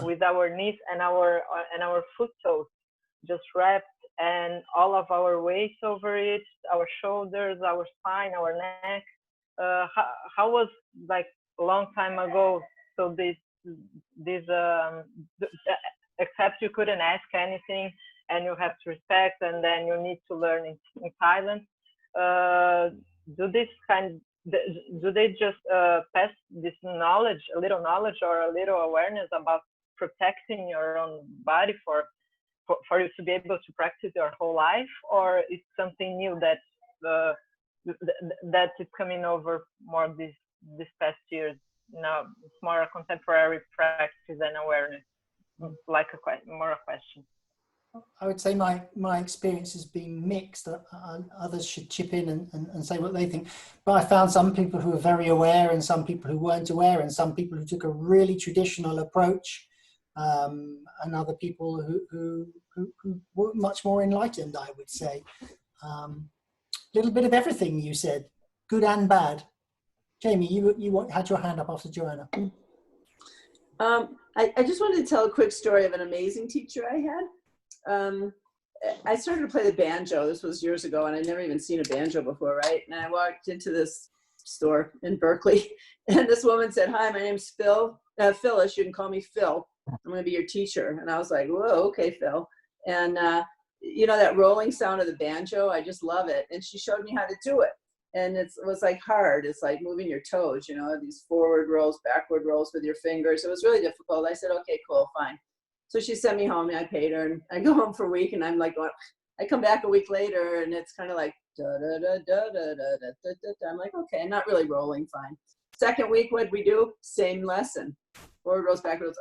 with our knees and our foot toes just wrapped, and all of our weight over it, our shoulders, our spine, our neck. How was like a long time ago? So this except you couldn't ask anything and you have to respect, and then you need to learn in silence. Do they just pass this knowledge, a little knowledge or a little awareness about protecting your own body for you to be able to practice your whole life, or it's something new that that is coming over more this past years? It's more a contemporary practice than awareness, like more a question.
I would say my experience has been mixed. Others should chip in and say what they think. But I found some people who were very aware and some people who weren't aware, and some people who took a really traditional approach, and other people who were much more enlightened, I would say. Little bit of everything you said, good and bad. Jamie, you had your hand up after Joanna.
I just wanted to tell a quick story of an amazing teacher I had. I started to play the banjo. This was years ago, and I'd never even seen a banjo before, right? And I walked into this store in Berkeley, and this woman said, "Hi, my name's Phyllis. You can call me Phil. I'm going to be your teacher." And I was like, "Whoa, okay, Phil." And that rolling sound of the banjo, I just love it. And she showed me how to do it. And it was like hard. It's like moving your toes, these forward rolls, backward rolls with your fingers. It was really difficult. I said, "Okay, cool, fine." So she sent me home, and I paid her, and I go home for a week, and I'm like, I come back a week later, and it's kind of like, da, da, da, da, da, da, da, da, da. I'm like, okay, I'm not really rolling, fine. Second week, what'd we do? Same lesson. Forward rolls, backward rolls.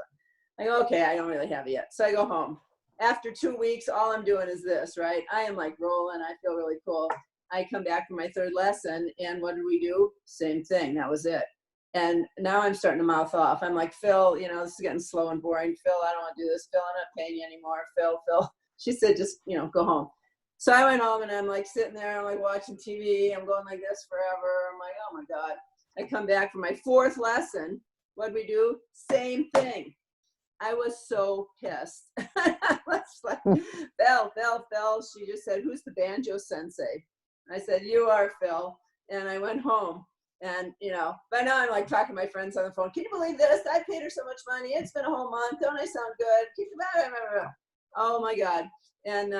I go, okay, I don't really have it yet. So I go home. After 2 weeks, all I'm doing is this, right? I am like rolling. I feel really cool. I come back for my third lesson, and what did we do? Same thing. That was it. And now I'm starting to mouth off. I'm like, "Phil, this is getting slow and boring. Phil, I don't want to do this. Phil, I'm not paying you anymore. Phil." She said, "Just, go home." So I went home, and I'm like sitting there, I'm like watching TV. I'm going like this forever. I'm like, oh my God. I come back for my fourth lesson. What'd we do? Same thing. I was so pissed. I was like, Phil. She just said, "Who's the banjo sensei?" I said, "You are, Phil." And I went home. And, you know, by now I'm like talking to my friends on the phone. Can you believe this? I paid her so much money. It's been a whole month. Don't I sound good? Oh my God. And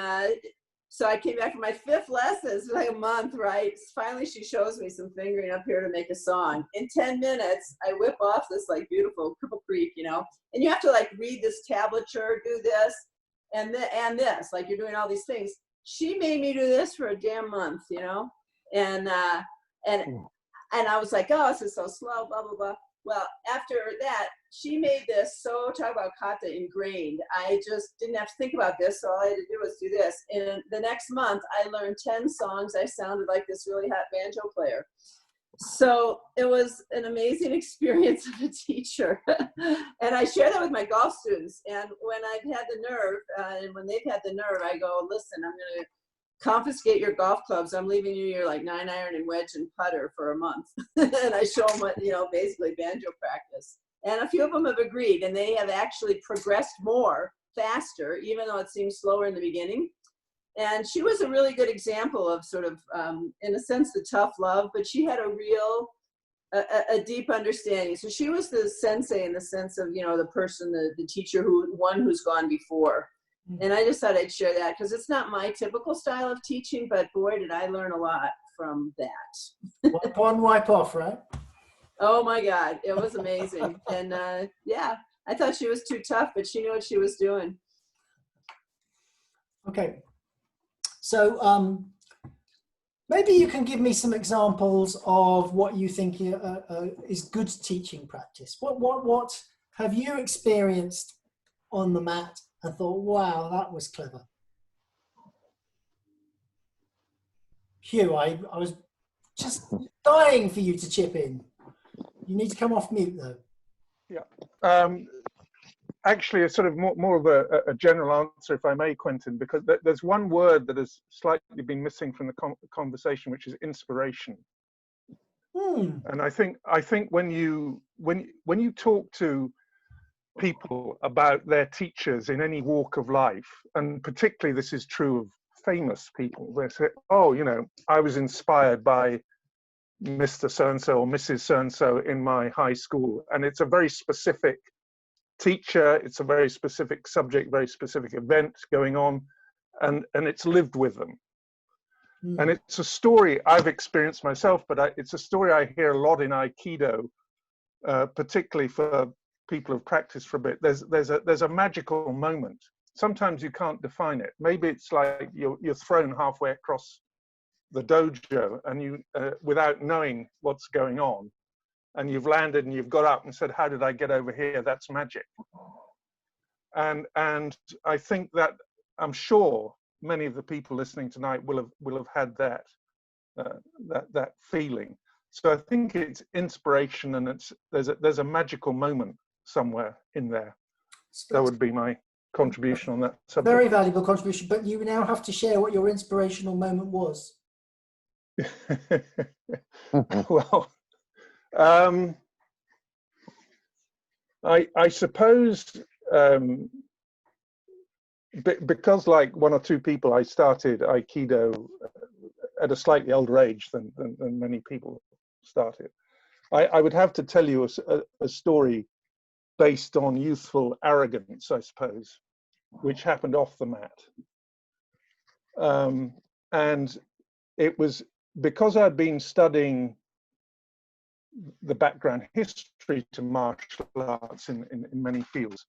so I came back from my 5th lesson. It's like a month, right? Finally, she shows me some fingering up here to make a song. In 10 minutes, I whip off this like beautiful Cripple Creek, you know, and you have to like read this tablature, do this and this, like you're doing all these things. She made me do this for a damn month, you know, and I was like, oh, this is so slow, blah, blah, blah. Well, after that, she made this so, talk about kata ingrained. I just didn't have to think about this, so all I had to do was do this. And the next month, I learned 10 songs. I sounded like this really hot banjo player. So it was an amazing experience of a teacher. And I share that with my golf students. And when I've had the nerve, and when they've had the nerve, I go, listen, I'm going to confiscate your golf clubs. I'm leaving you your like 9-iron and wedge and putter for a month. And I show them what, you know, basically banjo practice. And a few of them have agreed, and they have actually progressed more, faster, even though it seems slower in the beginning. And she was a really good example of sort of, in a sense, the tough love, but she had a real, a deep understanding. So she was the sensei in the sense of, you know, the person, the teacher who's gone before. And I just thought I'd share that because it's not my typical style of teaching, but boy, did I learn a lot from that.
Wipe on, wipe off, right?
Oh my God, it was amazing. And yeah, I thought she was too tough, but she knew what she was doing.
Okay. So maybe you can give me some examples of what you think is good teaching practice. What have you experienced on the mat and thought, wow, that was clever? Hugh, I was just dying for you to chip in. You need to come off mute though.
Yeah. Actually, a sort of more of a general answer, if I may, Quentin, because there's one word that has slightly been missing from the conversation, which is inspiration. And I think when you talk to people about their teachers in any walk of life, and particularly this is true of famous people, they say, oh, you know, I was inspired by Mr. So-and-so or Mrs. So-and-so in my high school. And it's a very specific teacher, it's a very specific subject, very specific event going on, and it's lived with them. And it's a story I've experienced myself, but it's a story I hear a lot in Aikido, particularly for people who've practiced for a bit. There's a magical moment. Sometimes you can't define it. Maybe it's like you're thrown halfway across the dojo and you without knowing what's going on, and you've landed and you've got up and said, how did I get over here? That's magic. And I think that, I'm sure many of the people listening tonight will have had that feeling. So I think it's inspiration, and there's a magical moment somewhere in there. That would be my contribution on that subject.
Very valuable contribution, but you now have to share what your inspirational moment was.
Well, I suppose because like one or two people, I started Aikido at a slightly older age than many people started. I would have to tell you a story based on youthful arrogance, I suppose, which happened off the mat. And it was because I'd been studying the background history to martial arts in many fields.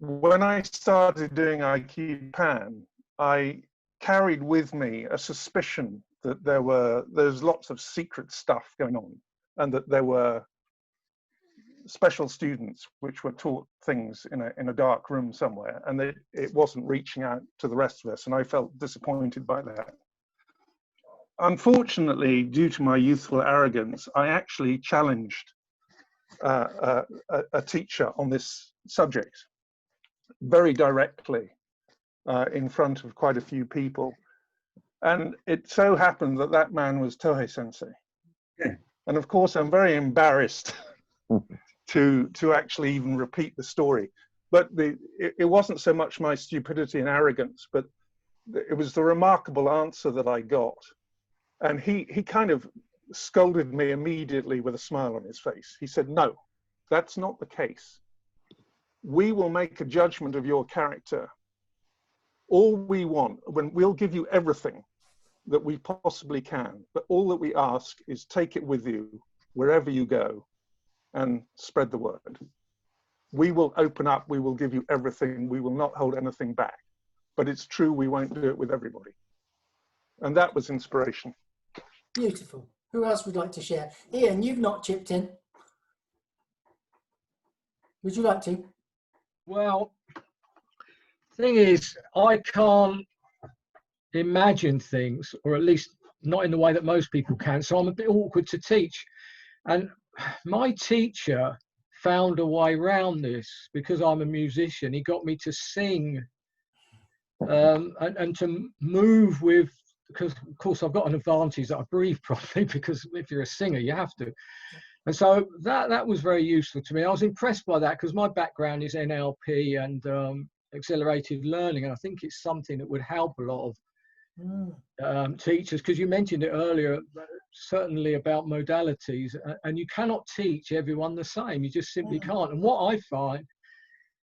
When I started doing Aikido, I carried with me a suspicion that there's lots of secret stuff going on, and that there were special students which were taught things in a dark room somewhere, and that it wasn't reaching out to the rest of us, and I felt disappointed by that. Unfortunately, due to my youthful arrogance, I actually challenged a teacher on this subject very directly in front of quite a few people. And it so happened that man was Tohei Sensei. And of course, I'm very embarrassed to actually even repeat the story. But it wasn't so much my stupidity and arrogance, but it was the remarkable answer that I got. And he kind of scolded me immediately with a smile on his face. He said, no, that's not the case. We will make a judgment of your character. All we want, we'll give you everything that we possibly can, but all that we ask is take it with you wherever you go and spread the word. We will open up, we will give you everything, we will not hold anything back. But it's true, we won't do it with everybody. And that was inspiration.
Beautiful. Who else would like to share? Ian, you've not chipped in. Would you like to?
Well, thing is, I can't imagine things, or at least not in the way that most people can, so I'm a bit awkward to teach. And my teacher found a way around this because I'm a musician. He got me to sing and to move with, because of course I've got an advantage that I breathe properly, because if you're a singer you have to. And so that was very useful to me. I was impressed by that because my background is NLP and accelerated learning, and I think it's something that would help a lot of teachers, because you mentioned it earlier, certainly about modalities, and you cannot teach everyone the same. You just simply can't. And what I find,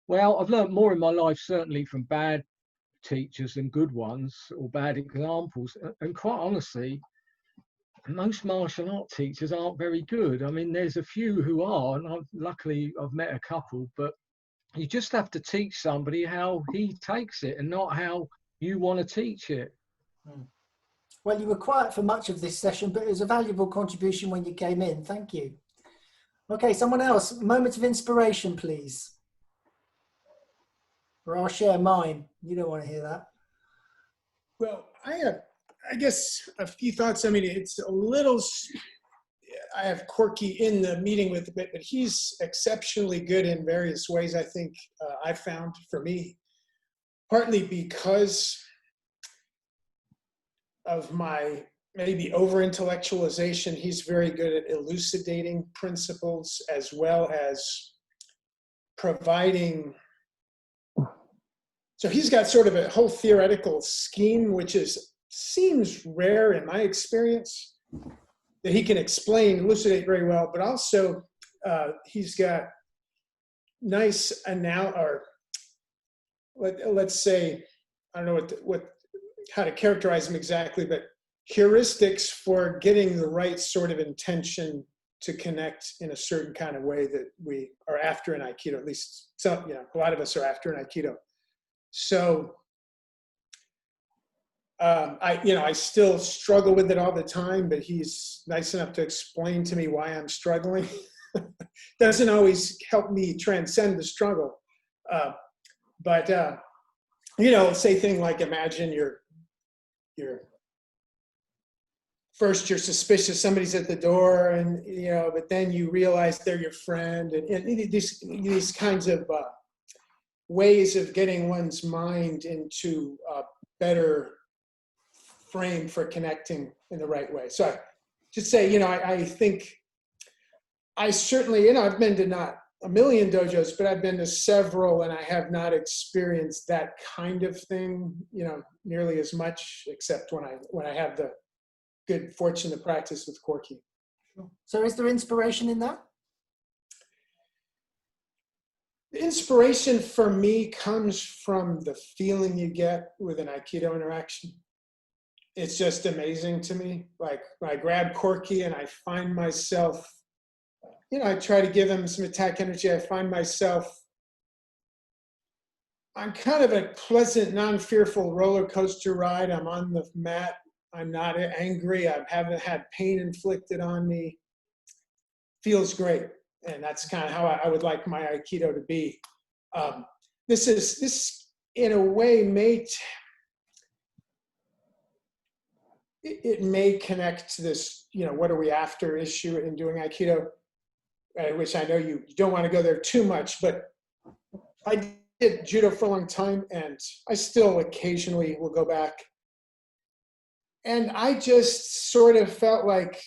well, I've learned more in my life certainly from bad teachers than good ones, or bad examples, and quite honestly, most martial art teachers aren't very good. I mean, there's a few who are, and luckily I've met a couple, but you just have to teach somebody how he takes it and not how you want to teach it.
Well, you were quiet for much of this session, but it was a valuable contribution when you came in. Thank you. Okay, someone else, moment of inspiration, please. Or I'll share mine. You don't want to hear that.
Well, I guess a few thoughts. I mean, it's a little, I have Corky in the meeting with a bit, but he's exceptionally good in various ways, I think I found for me, partly because of my maybe over-intellectualization. He's very good at elucidating principles as well as providing. So he's got sort of a whole theoretical scheme, which seems rare in my experience, that he can explain, elucidate very well, but also he's got nice let's say, I don't know how to characterize them exactly, but heuristics for getting the right sort of intention to connect in a certain kind of way that we are after in Aikido. At least some, a lot of us are after in Aikido. So I still struggle with it all the time, but he's nice enough to explain to me why I'm struggling. Doesn't always help me transcend the struggle. But say things like, imagine you're suspicious somebody's at the door, and but then you realize they're your friend, and these kinds of ways of getting one's mind into a better frame for connecting in the right way. So just say, I think I certainly, I've been to not a million dojos, but I've been to several, and I have not experienced that kind of thing, nearly as much, except when I have the good fortune to practice with Corky.
So is there inspiration in that?
The inspiration for me comes from the feeling you get with an Aikido interaction. It's just amazing to me. Like when I grab Corky and I find myself, I try to give him some attack energy. I find myself, I'm kind of a pleasant, non-fearful roller coaster ride. I'm on the mat. I'm not angry. I haven't had pain inflicted on me. Feels great. And that's kind of how I would like my Aikido to be. This in a way it may connect to this, what are we after issue in doing Aikido, which I know you don't want to go there too much, but I did judo for a long time, and I still occasionally will go back. And I just sort of felt like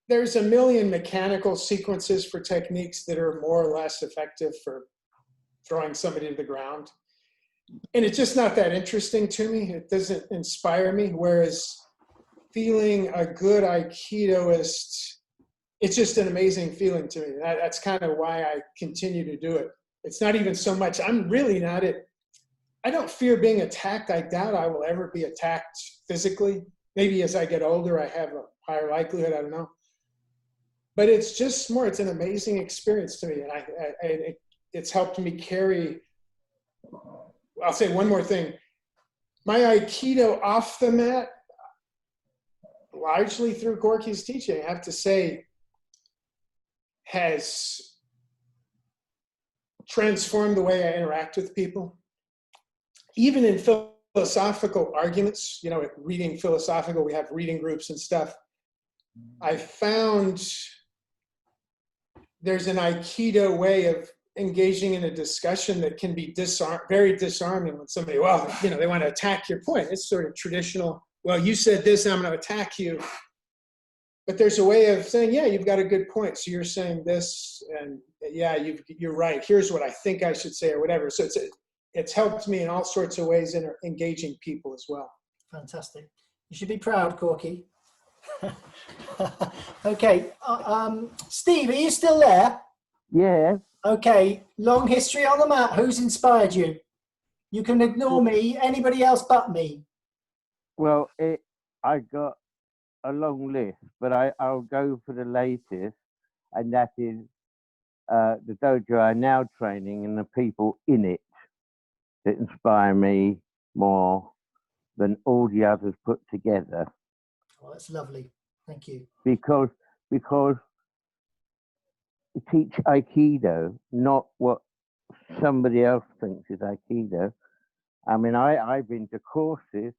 there's a million mechanical sequences for techniques that are more or less effective for throwing somebody to the ground. And it's just not that interesting to me. It doesn't inspire me. Whereas feeling a good Aikidoist, it's just an amazing feeling to me. That's kind of why I continue to do it. It's not even so much, I'm really not it. I don't fear being attacked. I doubt I will ever be attacked physically. Maybe as I get older, I have a higher likelihood, I don't know. But it's just more, it's an amazing experience to me. And it's helped me carry, I'll say one more thing. My Aikido off the mat, largely through Gorky's teaching, I have to say, has transformed the way I interact with people. Even in philosophical arguments, you know, reading philosophical, we have reading groups and stuff. I found there's an Aikido way of engaging in a discussion that can be very disarming when somebody, well, you know, they want to attack your point. It's sort of traditional, well, you said this, and I'm going to attack you. But there's a way of saying, yeah, you've got a good point. So you're saying this, and yeah, you're right. Here's what I think I should say, or whatever. So it's helped me in all sorts of ways in engaging people as well.
Fantastic. You should be proud, Corky. Okay. Steve, are you still there?
Yeah.
Okay. Long history on the mat. Who's inspired you? You can ignore me. Anybody else but me.
Well, I got a long list, but I'll go for the latest, and that is the dojo I'm now training and the people in it that inspire me more than all the others put together.
Oh, that's lovely. Thank you.
Because we teach Aikido, not what somebody else thinks is Aikido. I mean, I've been to courses,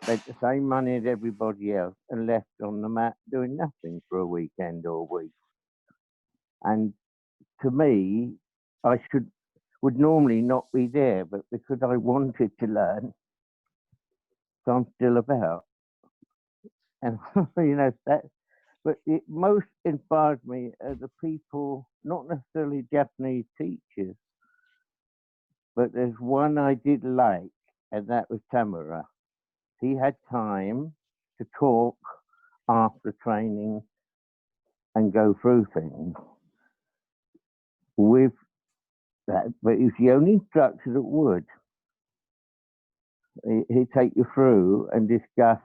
spent the same money as everybody else, and left on the mat doing nothing for a weekend or a week. And to me, I would normally not be there, but because I wanted to learn, so I'm still about. And you know that. But it most inspired me are the people, not necessarily Japanese teachers, but there's one I did like, and that was Tamura. He had time to talk after training and go through things with that, but he's the only instructor that would. He'd take you through and discuss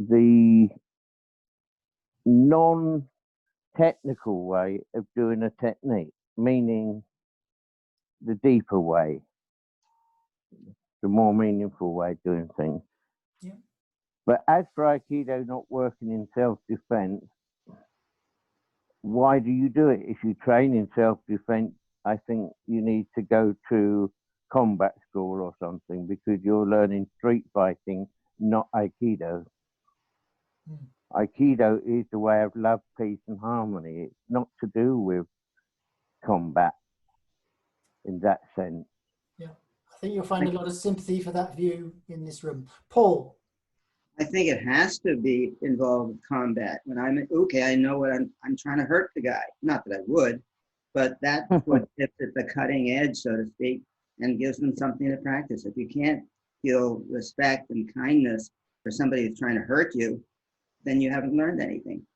the non-technical way of doing a technique, meaning the deeper way, the more meaningful way of doing things.
Yeah.
But as for Aikido not working in self-defense, why do you do it? If you train in self-defense, I think you need to go to combat school or something, because you're learning street fighting, not Aikido. Aikido is the way of love, peace, and harmony. It's not to do with combat in that sense.
Yeah, I think you'll find a lot of sympathy for that view in this room. Paul?
I think it has to be involved with combat. When I'm okay, I know what I'm trying to hurt the guy. Not that I would, but that's what gets at the cutting edge, so to speak, and gives them something to practice. If you can't feel respect and kindness for somebody who's trying to hurt you, then you haven't learned anything.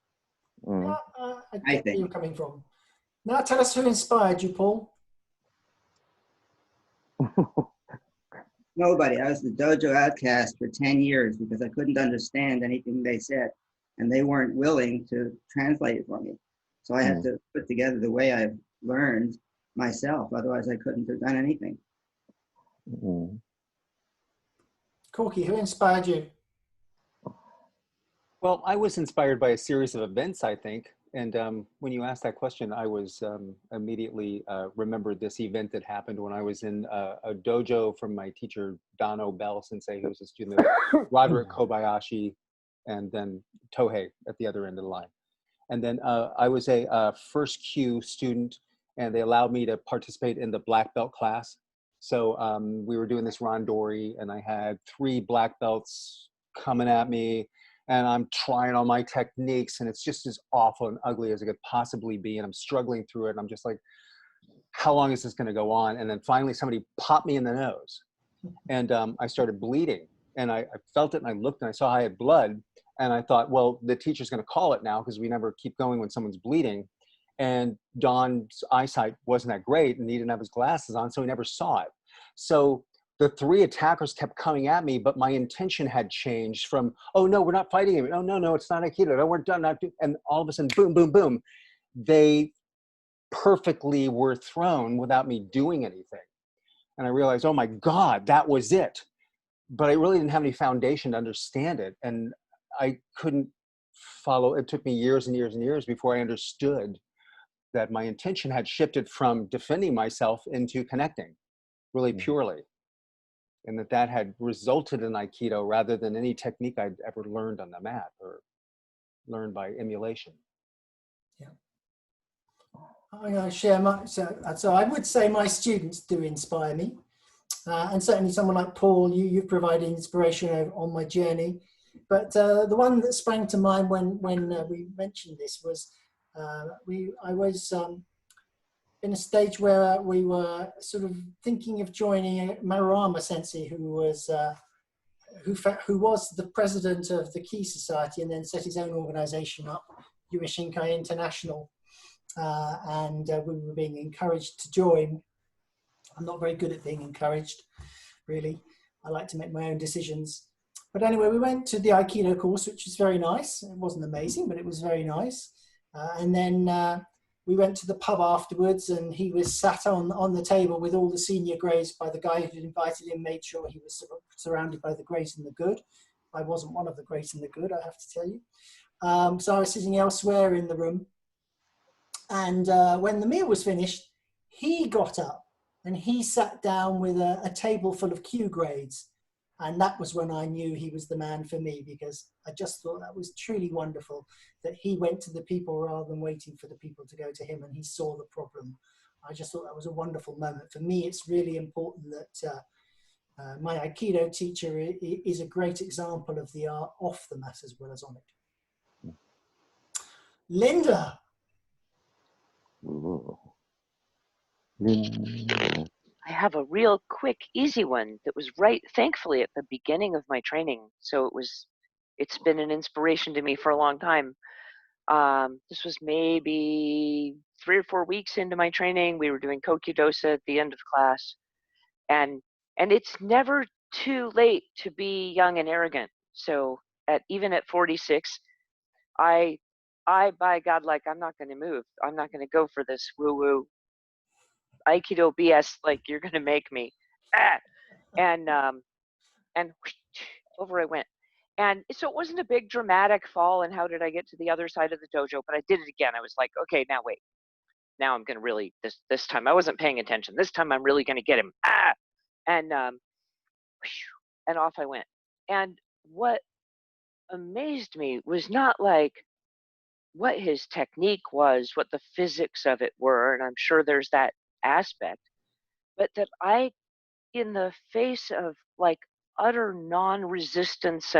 I
I
get where
think.
you're coming from. Now tell us who inspired you, Paul.
Nobody. I was the dojo outcast for 10 years because I couldn't understand anything they said, and they weren't willing to translate it for me. So I had to put together the way I've learned myself. Otherwise, I couldn't have done anything.
Corky, who inspired you?
Well, I was inspired by a series of events, I think. And when you asked that question, I was immediately remembered this event that happened when I was in a dojo from my teacher, Dano Bell Sensei, who was a student of Roderick Kobayashi, and then Tohei at the other end of the line. And then I was a first Q student, and they allowed me to participate in the black belt class. So we were doing this randori, and I had 3 black belts coming at me. And I'm trying all my techniques, and it's just as awful and ugly as it could possibly be. And I'm struggling through it. And I'm just like, how long is this going to go on? And then finally somebody popped me in the nose, and I started bleeding. And I felt it and I looked and I saw I had blood. And I thought, well, the teacher's going to call it now because we never keep going when someone's bleeding. And Don's eyesight wasn't that great and he didn't have his glasses on, so he never saw it. So the 3 attackers kept coming at me, but my intention had changed from, oh no, we're not fighting him. Oh no, it's not Aikido. No, we're done. And all of a sudden, boom, boom, boom. They perfectly were thrown without me doing anything. And I realized, oh my God, that was it. But I really didn't have any foundation to understand it. And I couldn't follow. It took me years and years and years before I understood that my intention had shifted from defending myself into connecting really purely. And that had resulted in Aikido rather than any technique I'd ever learned on the mat or learned by emulation.
Yeah. I'm going to share my, so I would say my students do inspire me. And certainly someone like Paul, you've provided inspiration on my journey. But the one that sprang to mind when we mentioned this was I was in a stage where we were sort of thinking of joining Maruyama Sensei, who was the president of the Ki Society and then set his own organization up, Yuishinkai International. And we were being encouraged to join. I'm not very good at being encouraged, really. I like to make my own decisions. But anyway, we went to the Aikido course, which was very nice. It wasn't amazing, but it was very nice. And then we went to the pub afterwards, and he was sat on the table with all the senior greys by the guy who had invited him, made sure he was surrounded by the great and the good. I wasn't one of the great and the good, I have to tell you. So I was sitting elsewhere in the room. And when the meal was finished, he got up and he sat down with a table full of Q grades. And that was when I knew he was the man for me, because I just thought that was truly wonderful that he went to the people rather than waiting for the people to go to him, and he saw the problem. I just thought that was a wonderful moment. For me, it's really important that my Aikido teacher is a great example of the art off the mat as well as on it. Linda.
I have a real quick, easy one that was right, thankfully, at the beginning of my training. So it's been an inspiration to me for a long time. This was maybe 3 or 4 weeks into my training. We were doing Kokyudosa at the end of class. And it's never too late to be young and arrogant. So even at 46, I by God, like, I'm not going to move. I'm not going to go for this woo-woo Aikido BS, like, you're going to make me. And whoosh, over I went. And so it wasn't a big dramatic fall and how did I get to the other side of the dojo, but I did it again. I was like, okay, now wait. Now I'm going to really, this time I wasn't paying attention. This time I'm really going to get him. And off I went. And what amazed me was not like what his technique was, what the physics of it were, and I'm sure there's that aspect, but that I, in the face of like utter non-resistance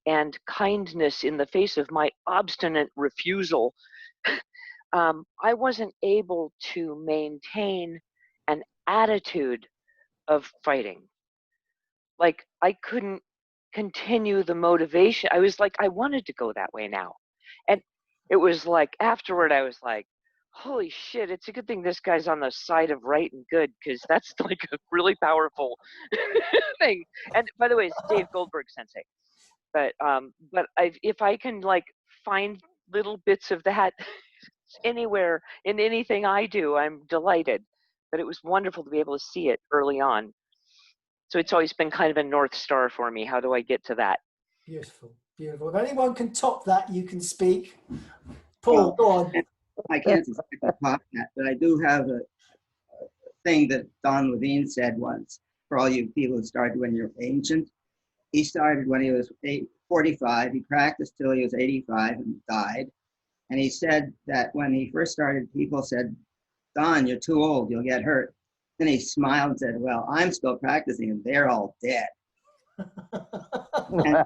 and kindness in the face of my obstinate refusal, I wasn't able to maintain an attitude of fighting. Like, I couldn't continue the motivation. I was like, I wanted to go that way now. And it was like, afterward, I was like, holy shit, it's a good thing this guy's on the side of right and good, because that's like a really powerful thing. And by the way, it's Dave Goldberg Sensei. But if I can like find little bits of that anywhere in anything I do, I'm delighted. But it was wonderful to be able to see it early on. So it's always been kind of a North Star for me. How do I get to that?
Beautiful, beautiful. If anyone can top that, you can speak. Paul, go on.
I can't exactly top that, but I do have a thing that Don Levine said once, for all you people who started when you're ancient. He started when he was 45. He practiced till he was 85 and died. And he said that when he first started, people said, Don, you're too old, you'll get hurt. Then he smiled and said, well, I'm still practicing and they're all dead. And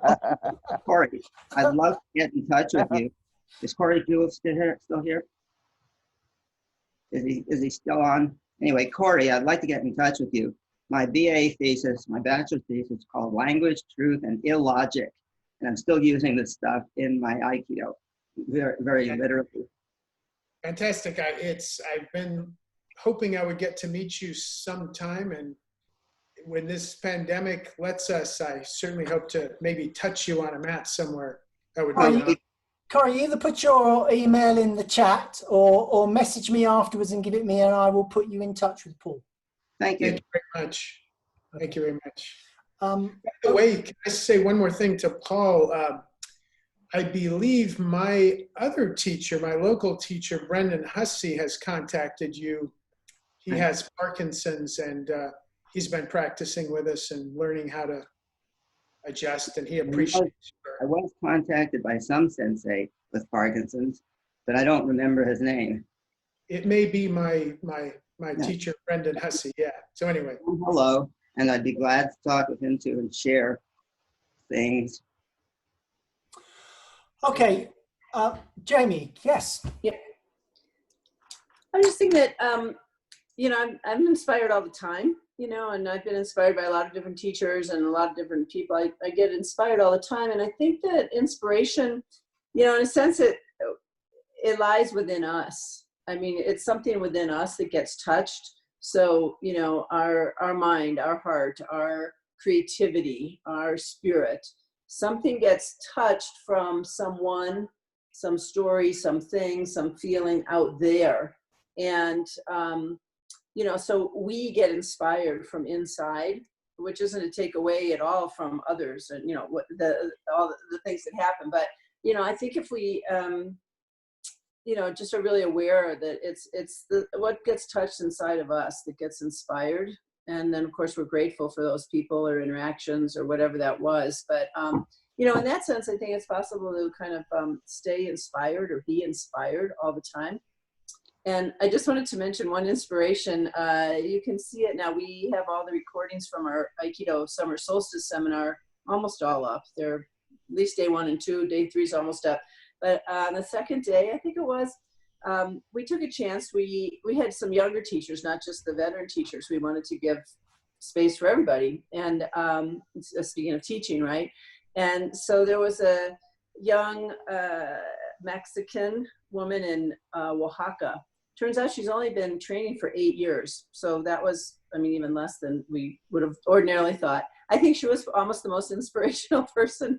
Corey, I'd love to get in touch with you. Is Corey Jewell still here? Is he still on? Anyway, Corey, I'd like to get in touch with you my BA thesis, my bachelor's thesis, called Language, Truth, and Illogic. And I'm still using this stuff in my Aikido, very, very literally.
Fantastic. I've been hoping I would get to meet you sometime, and when this pandemic lets us, I certainly hope to maybe touch you on a mat somewhere. That would be
Corey, either put your email in the chat or message me afterwards and give it me, and I will put you in touch with Paul.
Thank you.
Thank you very much. Thank you very much. By the way, can I say one more thing to Paul? I believe my other teacher, my local teacher, Brendan Hussey, has contacted you. He has Parkinson's, and he's been practicing with us and learning how to adjust, and he appreciates
I was contacted by some sensei with Parkinson's, but I don't remember his name.
It may be my teacher, Brendan Hussey, yeah. So anyway.
Hello, and I'd be glad to talk with him too and share things.
Okay, Jamie, yes.
Yeah. I just think that, you know, I'm inspired all the time, you know, and I've been inspired by a lot of different teachers and a lot of different people. I get inspired all the time. And I think that inspiration, you know, in a sense, it lies within us. I mean, it's something within us that gets touched. So, you know, our mind, our heart, our creativity, our spirit, something gets touched from someone, some story, something, some feeling out there. And, you know, so we get inspired from inside, which isn't to take away at all from others and, you know, what all the things that happen. But, you know, I think if we, you know, just are really aware that it's what gets touched inside of us that gets inspired. And then, of course, we're grateful for those people or interactions or whatever that was. But, you know, in that sense, I think it's possible to kind of stay inspired or be inspired all the time. And I just wanted to mention one inspiration. You can see it now. We have all the recordings from our Aikido Summer Solstice Seminar, almost all up. They're at least day 1 and 2, day 3 is almost up. But on the second day, I think it was, we took a chance. We had some younger teachers, not just the veteran teachers. We wanted to give space for everybody. And speaking of teaching, right? And so there was a young Mexican woman in Oaxaca. Turns out she's only been training for 8 years. So that was, I mean, even less than we would have ordinarily thought. I think she was almost the most inspirational person.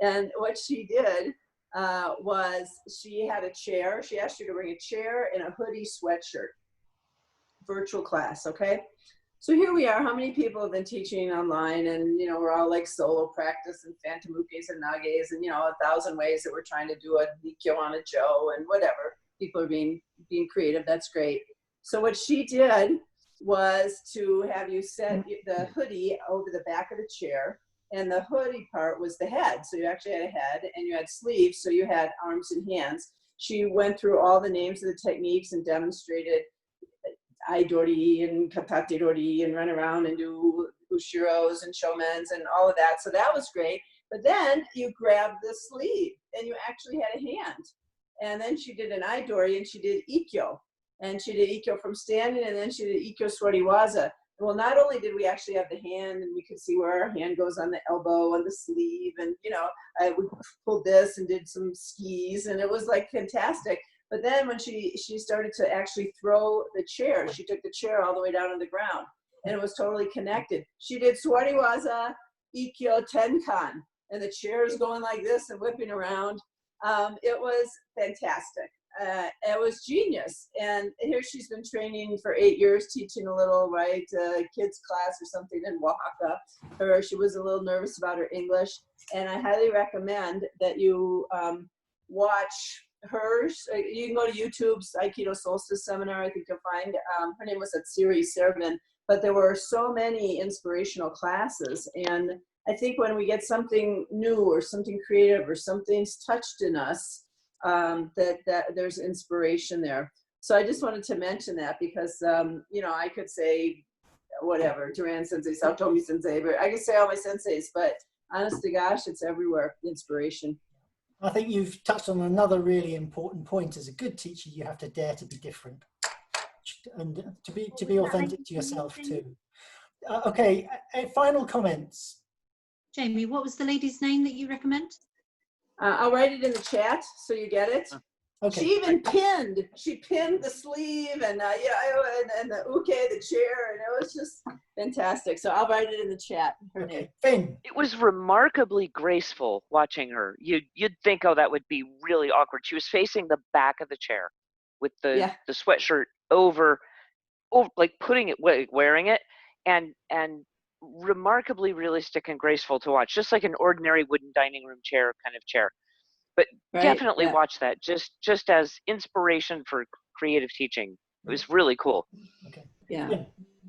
And what she did was she had a chair. She asked you to bring a chair and a hoodie sweatshirt. Virtual class, okay? So here we are. How many people have been teaching online? And, you know, we're all like solo practice and fantamukes and nages and, you know, 1,000 ways that we're trying to do a nikyo on a jo and whatever. People are being creative. That's great. So what she did was to have you set the hoodie over the back of the chair, and the hoodie part was the head. So you actually had a head and you had sleeves. So you had arms and hands. She went through all the names of the techniques and demonstrated Aidori and Katate Dori and run around and do Ushiros and Shomens and all of that. So that was great. But then you grabbed the sleeve and you actually had a hand. And then she did an Aidori and she did Ikkyo. And she did Ikkyo from standing, and then she did Ikkyo Swariwaza. Well, not only did we actually have the hand, and we could see where our hand goes on the elbow and the sleeve, and, you know, we pulled this and did some skis, and it was like fantastic. But then when she started to actually throw the chair, she took the chair all the way down to the ground, and it was totally connected. She did Swariwaza, Ikkyo, Tenkan, and the chair is going like this and whipping around. It was fantastic. It was genius. And here she's been training for 8 years, teaching a little, kids class or something in Oaxaca. She was a little nervous about her English. And I highly recommend that you watch hers. You can go to YouTube's Aikido Solstice Seminar. I think you'll find, her name was Atsiri Servan. But there were so many inspirational classes. And I think when we get something new or something creative or something's touched in us, that there's inspiration there. So I just wanted to mention that because, you know, I could say whatever, Duran Sensei, Saotomi Sensei, but I could say all my senseis, but honest to gosh, it's everywhere, inspiration.
I think you've touched on another really important point. As a good teacher, you have to dare to be different and to be authentic to yourself too. Okay, final comments.
Jamie, what was the lady's name that you recommend?
I'll write it in the chat so you get it.
Okay.
She even pinned. She pinned the sleeve and and the uke, the chair, and it was just fantastic. So I'll write it in the chat. Her name.
Finn.
It was remarkably graceful watching her. You'd think, oh, that would be really awkward. She was facing the back of the chair with the sweatshirt over, like putting it, wearing it, and remarkably realistic and graceful to watch, just like an ordinary wooden dining room chair kind of chair. But definitely watch that just as inspiration for creative teaching. It was really cool.
Okay.
Yeah.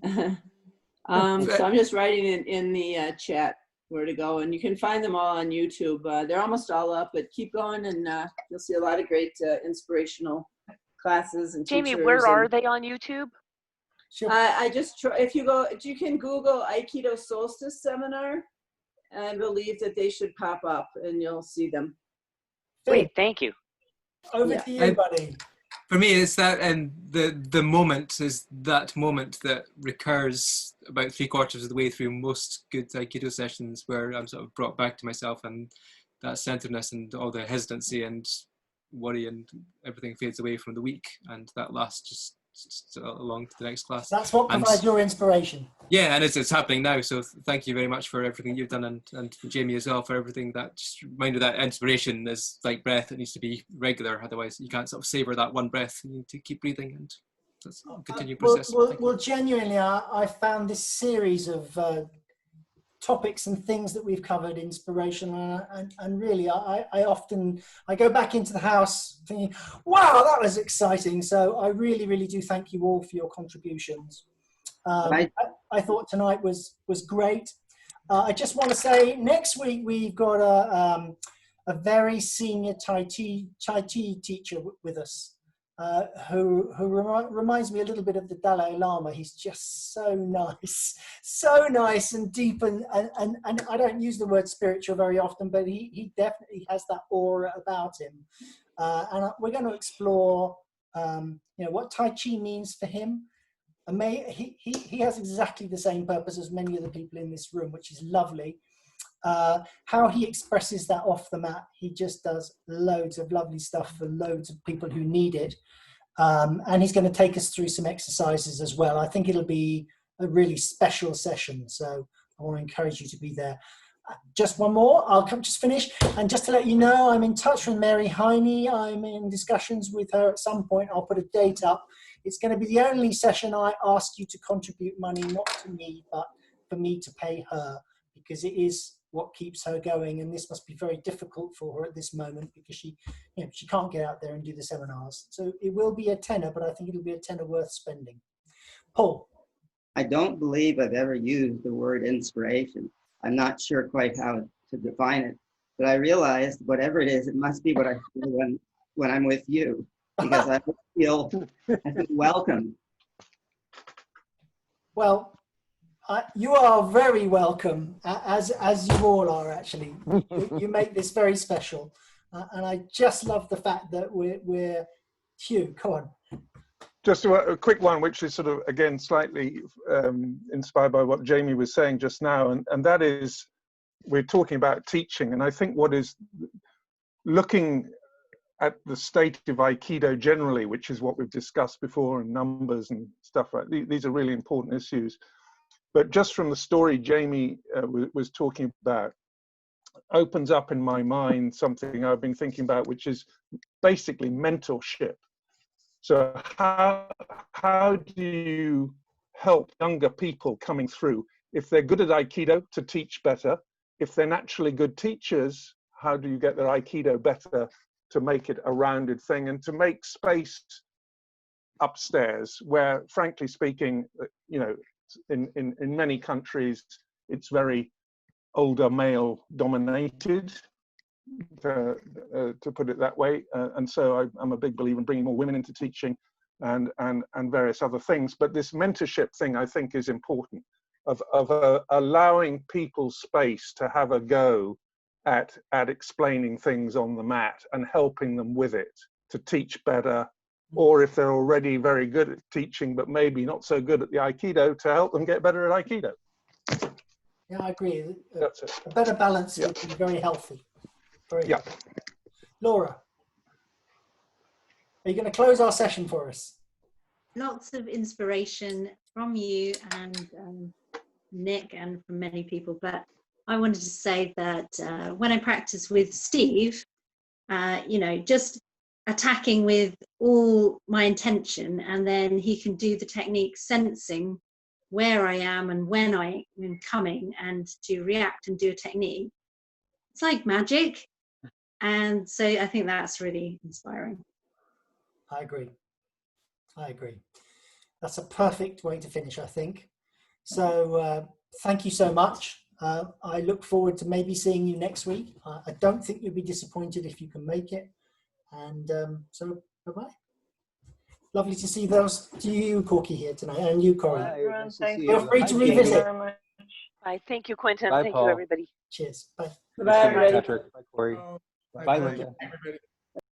So I'm just writing in the chat where to go, and you can find them all on YouTube. They're almost all up, but keep going, and you'll see a lot of great inspirational classes and
Jamie,
teachers.
where are they on YouTube?
I just try, if you can Google Aikido Solstice Seminar, I believe that they should pop up, and you'll see them.
Great, thank you.
Over to you, buddy.
For me, it's that, and the moment is that moment that recurs about 3/4 of the way through most good Aikido sessions, where I'm sort of brought back to myself, and that centeredness and all the hesitancy and worry and everything fades away from the week, and that lasts just along to the next class.
That's what provides your inspiration.
Yeah, and it's happening now. So thank you very much for everything you've done, and for Jamie as well for everything. That just reminder that inspiration is like breath; it needs to be regular. Otherwise, you can't sort of savor that one breath. You need to keep breathing, and that's a continued process.
Well, genuinely, I found this series of topics and things that we've covered inspirational, and really I go back into the house thinking, wow, that was exciting. So I really do thank you all for your contributions. I thought tonight was great. I just want to say next week we've got a very senior Tai Chi teacher with us, who reminds me a little bit of the Dalai Lama. He's just so nice and deep, and I don't use the word spiritual very often, but he definitely has that aura about him. And we're going to explore, what Tai Chi means for him. He has exactly the same purpose as many of the people in this room, which is lovely. How he expresses that off the mat, he just does loads of lovely stuff for loads of people who need it. And he's going to take us through some exercises as well. I think it'll be a really special session, so I want to encourage you to be there. Just one more, I'll just finish. And just to let you know, I'm in touch with Mary Heine. I'm in discussions with her at some point. I'll put a date up. It's going to be the only session I ask you to contribute money, not to me, but for me to pay her, because it is what keeps her going, and this must be very difficult for her at this moment because she can't get out there and do the seminars. So it will be a tenner, but I think it'll be a tenner worth spending. Paul.
I don't believe I've ever used the word inspiration. I'm not sure quite how to define it, but I realized whatever it is, it must be what I feel when I'm with you, because I feel welcome.
Well, you are very welcome, as you all are, actually. You make this very special. And I just love the fact that we're Hugh, come on.
Just a quick one, which is sort of, again, slightly inspired by what Jamie was saying just now. And that is, we're talking about teaching. And I think what is looking at the state of Aikido generally, which is what we've discussed before, and numbers and stuff like these are really important issues. But just from the story Jamie was talking about, opens up in my mind something I've been thinking about, which is basically mentorship. So how do you help younger people coming through? If they're good at Aikido, to teach better. If they're naturally good teachers, how do you get their Aikido better to make it a rounded thing, and to make space upstairs where, frankly speaking, in many countries, it's very older male dominated, to put it that way. And so I'm a big believer in bringing more women into teaching and various other things. But this mentorship thing, I think, is important, of allowing people space to have a go at explaining things on the mat and helping them with it, to teach better or if they're already very good at teaching, but maybe not so good at the Aikido, to help them get better at Aikido.
Yeah, I agree.
That's it.
A better balance would be very healthy. Very healthy. Laura, are you going to close our session for us?
Lots of inspiration from you and Nick and from many people, but I wanted to say that when I practice with Steve, you know, just attacking with all my intention, and then he can do the technique sensing where I am and when I am coming, and to react and do a technique. It's like magic. And so I think that's really inspiring.
I agree. I agree. That's a perfect way to finish, I think. So thank you so much. I look forward to maybe seeing you next week. I don't think you'll be disappointed if you can make it. And so bye-bye. Lovely to see you, Corky, here tonight, and you, Corey. Feel free to revisit.
Bye. Thank you, Quentin.
Bye,
Thank
Paul.
you, everybody.
Cheers. Bye.
Bye, everybody.
Patrick. Bye, Corey. Bye, Linda.
Everybody.